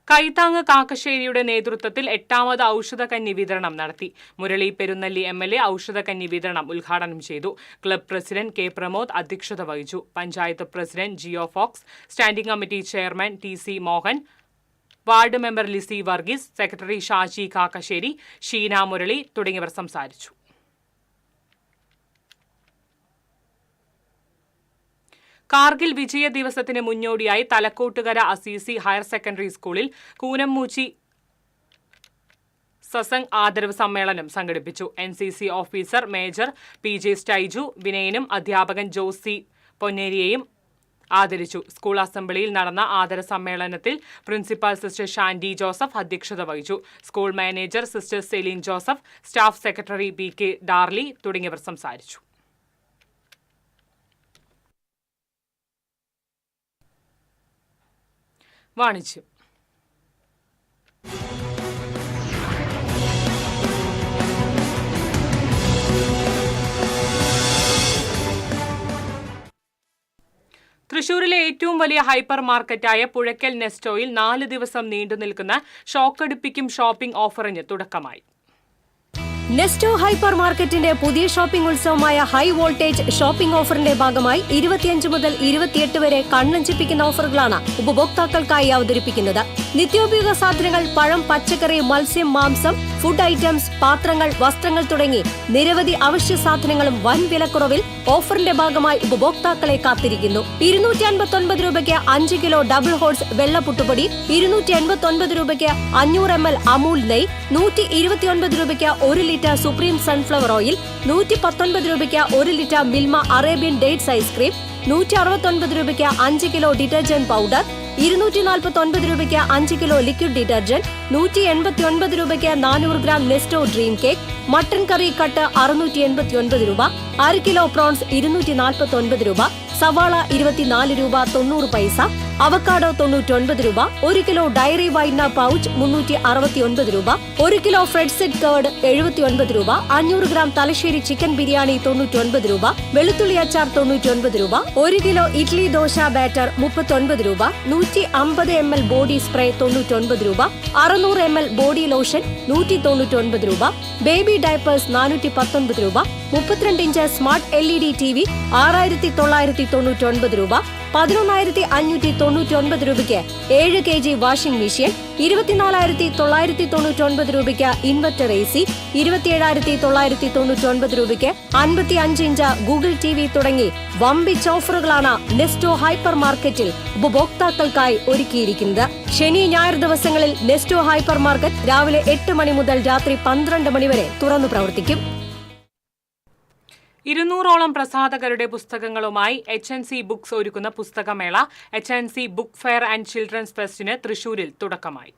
കൈത്താങ് കാക്കശ്ശേരിയുടെ നേതൃത്വത്തിൽ 8ാമത് ഔഷധക്കഞ്ഞി വിതരണം നടത്തി. മുരളി പെരുന്നല്ലി MLA ഔഷധക്കഞ്ഞി വിതരണം ഉദ്ഘാടനം ചെയ്തു. ക്ലബ് പ്രസിഡന്റ് K പ്രമോദ് അധ്യക്ഷത വഹിച്ചു. Panchayat president Jio Fox, standing committee chairman TC Mohan, ward member Lissy Varghese, secretary Shaji Kakkassery, Sheena Murali തുടങ്ങിയവർ സംസാരിച്ചു. കാർഗിൽ വിജയ ദിവസത്തിന് മുന്നോടിയായി തലക്കോട്ടുകര അസീസി ഹയർ സെക്കൻഡറി സ്കൂളിൽ കൂനമ്മൂച്ചി സസംഗ് ആദരവ് സമ്മേളനം സംഘടിപ്പിച്ചു. NCC officer major PJ Styju വിനയനും അധ്യാപകൻ ജോസി പൊന്നേരിയെയും ആദരിച്ചു. സ്കൂൾ അസംബ്ലിയിൽ നടന്ന ആദര സമ്മേളനത്തിൽ പ്രിൻസിപ്പൽ സിസ്റ്റർ ഷാൻഡി ജോസഫ് അധ്യക്ഷത വഹിച്ചു. School manager sister Selene Joseph, staff secretary BK Darly തുടങ്ങിയവർ സംസാരിച്ചു. വാണിജ്യം. തൃശൂരിലെ ഏറ്റവും വലിയ ഹൈപ്പർ മാർക്കറ്റായ പുഴയ്ക്കൽ നെസ്റ്റോയിൽ 4 ദിവസം നീണ്ടുനിൽക്കുന്ന ഷോക്കടിപ്പിക്കും ഷോപ്പിംഗ് ഓഫറിന് തുടക്കമായി. നെസ്റ്റോ ഹൈപ്പർ മാർക്കറ്റിന്റെ പുതിയ ഷോപ്പിംഗ് ഉത്സവമായ ഹൈ വോൾട്ടേജ് ഷോപ്പിംഗ് ഓഫറിന്റെ ഭാഗമായി 25 മുതൽ 28 വരെ കണ്ണഞ്ചിപ്പിക്കുന്ന ഓഫറുകളാണ് ഉപഭോക്താക്കൾക്കായി അവതരിപ്പിക്കുന്നത്. നിത്യോപയോഗ സാധനങ്ങൾ, പഴം, പച്ചക്കറി, മത്സ്യം, മാംസം, ഫുഡ് ഐറ്റംസ്, പാത്രങ്ങൾ, വസ്ത്രങ്ങൾ തുടങ്ങി നിരവധി അവശ്യ സാധനങ്ങളും വൻ വിലക്കുറവിൽ ഓഫറിന്റെ ഭാഗമായി ഉപഭോക്താക്കളെ കാത്തിരിക്കുന്നു. 259 രൂപയ്ക്ക് 5 കിലോ ഡബിൾ ഹോൾസ് വെള്ളപ്പുട്ടുപൊടി, 289 രൂപയ്ക്ക് 500 ml അമൂൽ നെയ്, 129 രൂപയ്ക്ക് 1 ലിറ്റർ സുപ്രീം സൺഫ്ലവർ ഓയിൽ, 119 രൂപയ്ക്ക് 1 litre Milma Arabian dates ice cream, 169 രൂപയ്ക്ക് 5 കിലോ ഡിറ്റർജന്റ് പൗഡർ, 249 രൂപയ്ക്ക് 5 കിലോ ലിക്വിഡ് ഡിറ്റർജന്റ്, 189 രൂപയ്ക്ക് 400 gram Nesto dream cake, mutton curry cut 689 രൂപ, 1/2 കിലോ പ്രോൺസ് 249 രൂപ, സവാള 24 രൂപ 90 പൈസ, അവക്കാഡോ 99 രൂപ, 1 കിലോ ഡയറി വൈറ്റ്ന പൗച്ച് 369 രൂപ, 1 കിലോ ഫ്രെഡ് സെറ്റ് കർഡ് 79 രൂപ, 500 ഗ്രാം തലശ്ശേരി ചിക്കൻ ബിരിയാണി 99 രൂപ, വെളുത്തുള്ളി അച്ചാർ 99 രൂപ, 1 കിലോ ഇഡ്ലി ദോശ ബാറ്റർ 39 രൂപ, 150 ml ബോഡി സ്പ്രേ 99 രൂപ, 600 ml ബോഡി ലോഷൻ 199 രൂപ, ബേബി ഡയപ്പേഴ്സ് 419 രൂപ, 32 ഇഞ്ച് സ്മാർട്ട് LED TV 6999 രൂപ, 11,599 രൂപയ്ക്ക് 7 kg വാഷിംഗ് മെഷീൻ, 24,999 രൂപയ്ക്ക് ഇൻവെർട്ടർ AC, 27,999 രൂപയ്ക്ക് 55 ഇഞ്ച് ഗൂഗിൾ TV തുടങ്ങി വമ്പിച്ച ഓഫറുകളാണ് നെസ്റ്റോ ഹൈപ്പർ മാർക്കറ്റിൽ ഉപഭോക്താക്കൾക്കായി ഒരുക്കിയിരിക്കുന്നത്. ശനി, ഞായർ ദിവസങ്ങളിൽ നെസ്റ്റോ ഹൈപ്പർ മാർക്കറ്റ് രാവിലെ 8 മണി മുതൽ രാത്രി 12 മണി വരെ തുറന്നു പ്രവർത്തിക്കും. 200ഓളം പ്രസാധകരുടെ പുസ്തകങ്ങളുമായി HNC ബുക്സ് ഒരുക്കുന്ന പുസ്തകമേള HNC book fair and children's ഫെസ്റ്റിന് തൃശൂരിൽ തുടക്കമായി.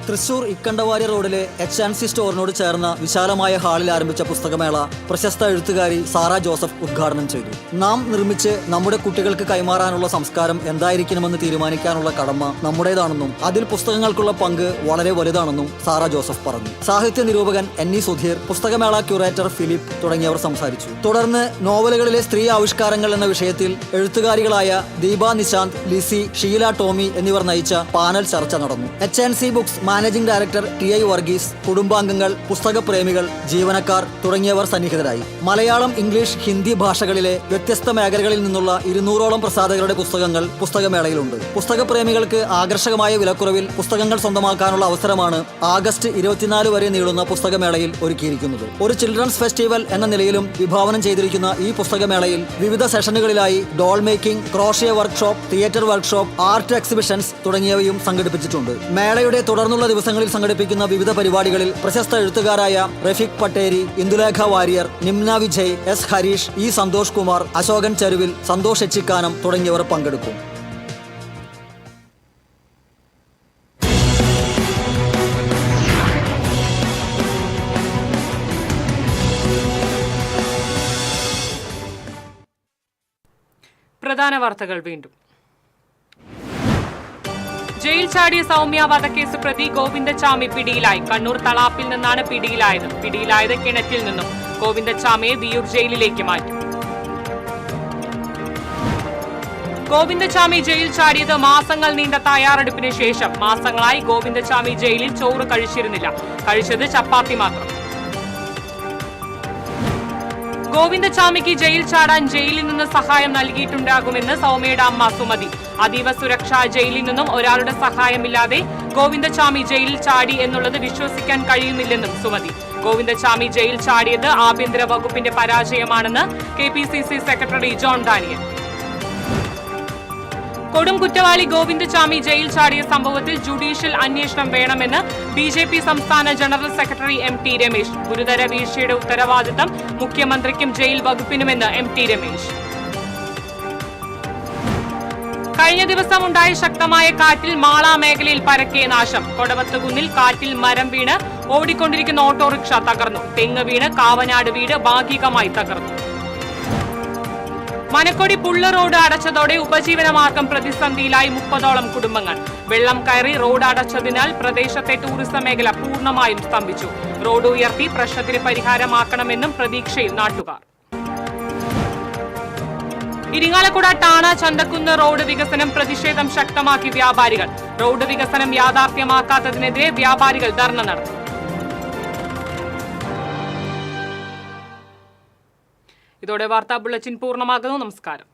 തൃശൂർ ഇക്കണ്ടവാരി റോഡിലെ HNC സ്റ്റോറിനോട് ചേർന്ന വിശാലമായ ഹാളിൽ ആരംഭിച്ച പുസ്തകമേള പ്രശസ്ത എഴുത്തുകാരി സാറ ജോസഫ് ഉദ്ഘാടനം ചെയ്തു. നാം നിർമ്മിച്ച് നമ്മുടെ കുട്ടികൾക്ക് കൈമാറാനുള്ള സംസ്കാരം എന്തായിരിക്കണമെന്ന് തീരുമാനിക്കാനുള്ള കടമ നമ്മുടേതാണെന്നും അതിൽ പുസ്തകങ്ങൾക്കുള്ള പങ്ക് വളരെ വലുതാണെന്നും സാറ ജോസഫ് പറഞ്ഞു. സാഹിത്യ നിരൂപകൻ NE സുധീർ, പുസ്തകമേള ക്യൂറേറ്റർ ഫിലിപ്പ് തുടങ്ങിയവർ സംസാരിച്ചു. തുടർന്ന് നോവലുകളിലെ സ്ത്രീ ആവിഷ്കാരങ്ങൾ എന്ന വിഷയത്തിൽ എഴുത്തുകാരികളായ ദീപ നിശാന്ത്, ലിസി, ഷീല ടോമി എന്നിവർ നയിച്ച പാനൽ ചർച്ച നടന്നു. HNC books managing director TI Varghese, കുടുംബാംഗങ്ങൾ, പുസ്തകപ്രേമികൾ, ജീവനക്കാർ തുടങ്ങിയവർ സന്നിഹിതരായി. മലയാളം, ഇംഗ്ലീഷ്, ഹിന്ദി ഭാഷകളിലെ വ്യത്യസ്ത മേഖലകളിൽ നിന്നുള്ള 200ഓളം പ്രസാധകരുടെ പുസ്തകങ്ങൾ പുസ്തകമേളയിലുണ്ട്. പുസ്തകപ്രേമികൾക്ക് ആകർഷകമായ വിലക്കുറവിൽ പുസ്തകങ്ങൾ സ്വന്തമാക്കാനുള്ള അവസരമാണ് ആഗസ്റ്റ് 24 വരെ നീളുന്ന പുസ്തകമേളയിൽ ഒരുക്കിയിരിക്കുന്നത്. ഒരു ചിൽഡ്രൻസ് ഫെസ്റ്റിവൽ എന്ന നിലയിലും വിഭാവനം ചെയ്തിരിക്കുന്ന ഈ പുസ്തകമേളയിൽ വിവിധ സെഷനുകളിലായി doll making, crochet workshop, theatre workshop, art exhibitions തുടങ്ങിയവയും സംഘടിപ്പിച്ചിട്ടുണ്ട്. മേളയുടെ തുടർന്നുള്ള ദിവസങ്ങളിൽ സംഘടിപ്പിക്കുന്ന വിവിധ പരിപാടികളിൽ പ്രശസ്ത എഴുത്തുകാരായ റഫീഖ് പട്ടേരി, ഇന്ദുലേഖ വാര്യർ, നിംന വിജയ്, S ഹരീഷ്, E സന്തോഷ് കുമാർ, അശോകൻ ചരുവിൽ, സന്തോഷ് എച്ചിക്കാനം തുടങ്ങിയവർ പങ്കെടുക്കും. പ്രധാന വാർത്തകൾ വീണ്ടും. ജയിൽ ചാടിയ സൗമ്യ വധക്കേസ് പ്രതി ഗോവിന്ദചാമി പിടിയിലായി. കണ്ണൂർ തളാപ്പിൽ നിന്നാണ് പിടിയിലായത് കിണറ്റിൽ നിന്നും. ഗോവിന്ദചാമിയെ വിയൂർ ജയിലിലേക്ക് മാറ്റി. ഗോവിന്ദചാമി ജയിൽ ചാടിയത് മാസങ്ങൾ നീണ്ട തയ്യാറെടുപ്പിന് ശേഷം. മാസങ്ങളായി ഗോവിന്ദചാമി ജയിലിൽ ചോറ് കഴിച്ചിരുന്നില്ല. കഴിച്ചത് ചപ്പാത്തി മാത്രം. ഗോവിന്ദചാമിക്ക് ജയിൽ ചാടാൻ ജയിലിൽ നിന്ന് സഹായം നൽകിയിട്ടുണ്ടാകുമെന്ന് സൗമ്യയുടെ അമ്മ സുമതി. അതീവ സുരക്ഷാ ജയിലിൽ നിന്നും ഒരാളുടെ സഹായമില്ലാതെ ഗോവിന്ദചാമി ജയിലിൽ ചാടി എന്നുള്ളത് വിശ്വസിക്കാൻ കഴിയുന്നില്ലെന്നും സുമതി. ഗോവിന്ദചാമി ജയിൽ ചാടിയത് ആഭ്യന്തര വകുപ്പിന്റെ പരാജയമാണെന്ന് KPCC സെക്രട്ടറി ജോൺ ഡാനിയൽ. കൊടും കുറ്റവാളി ഗോവിന്ദചാമി ജയിൽ ചാടിയ സംഭവത്തിൽ ജുഡീഷ്യൽ അന്വേഷണം വേണമെന്ന് BJP സംസ്ഥാന ജനറൽ സെക്രട്ടറി MT രമേശ്. ഗുരുതര വീഴ്ചയുടെ ഉത്തരവാദിത്തം മുഖ്യമന്ത്രിക്കും ജയിൽ വകുപ്പിനുമെന്ന് MT രമേശ്. കഴിഞ്ഞ ദിവസം ഉണ്ടായ ശക്തമായ കാറ്റിൽ മാള മേഖലയിൽ പരക്കെ നാശം. കൊടവത്തുകുന്നിൽ കാറ്റിൽ മരം വീണ് ഓടിക്കൊണ്ടിരിക്കുന്ന ഓട്ടോറിക്ഷ തകർന്നു. തെങ്ങ് വീണ് കാവനാട് വീട് ഭാഗികമായി തകർന്നു. മനക്കൊടി പുള്ള റോഡ് അടച്ചതോടെ ഉപജീവനമാർഗം പ്രതിസന്ധിയിലായി 30ഓളം കുടുംബങ്ങൾ. വെള്ളം കയറി റോഡ് അടച്ചതിനാൽ പ്രദേശത്തെ ടൂറിസം മേഖല പൂർണ്ണമായും സ്തംഭിച്ചു. റോഡ് ഉയർത്തി പ്രശ്നത്തിന് പരിഹാരമാക്കണമെന്നും പ്രതീക്ഷയിൽ നാട്ടുകാർ. ഇരിങ്ങാലക്കുട ടാണ ചന്തക്കുന്ന് റോഡ് വികസനം പ്രതിഷേധം ശക്തമാക്കി വ്യാപാരികൾ. റോഡ് വികസനം യാഥാർത്ഥ്യമാക്കാത്തതിനെതിരെ വ്യാപാരികൾ ധർണ നടത്തി. ഇതോടെ വാർത്താ ബുള്ളറ്റിൻ പൂർണ്ണമാകുന്നു. നമസ്കാരം.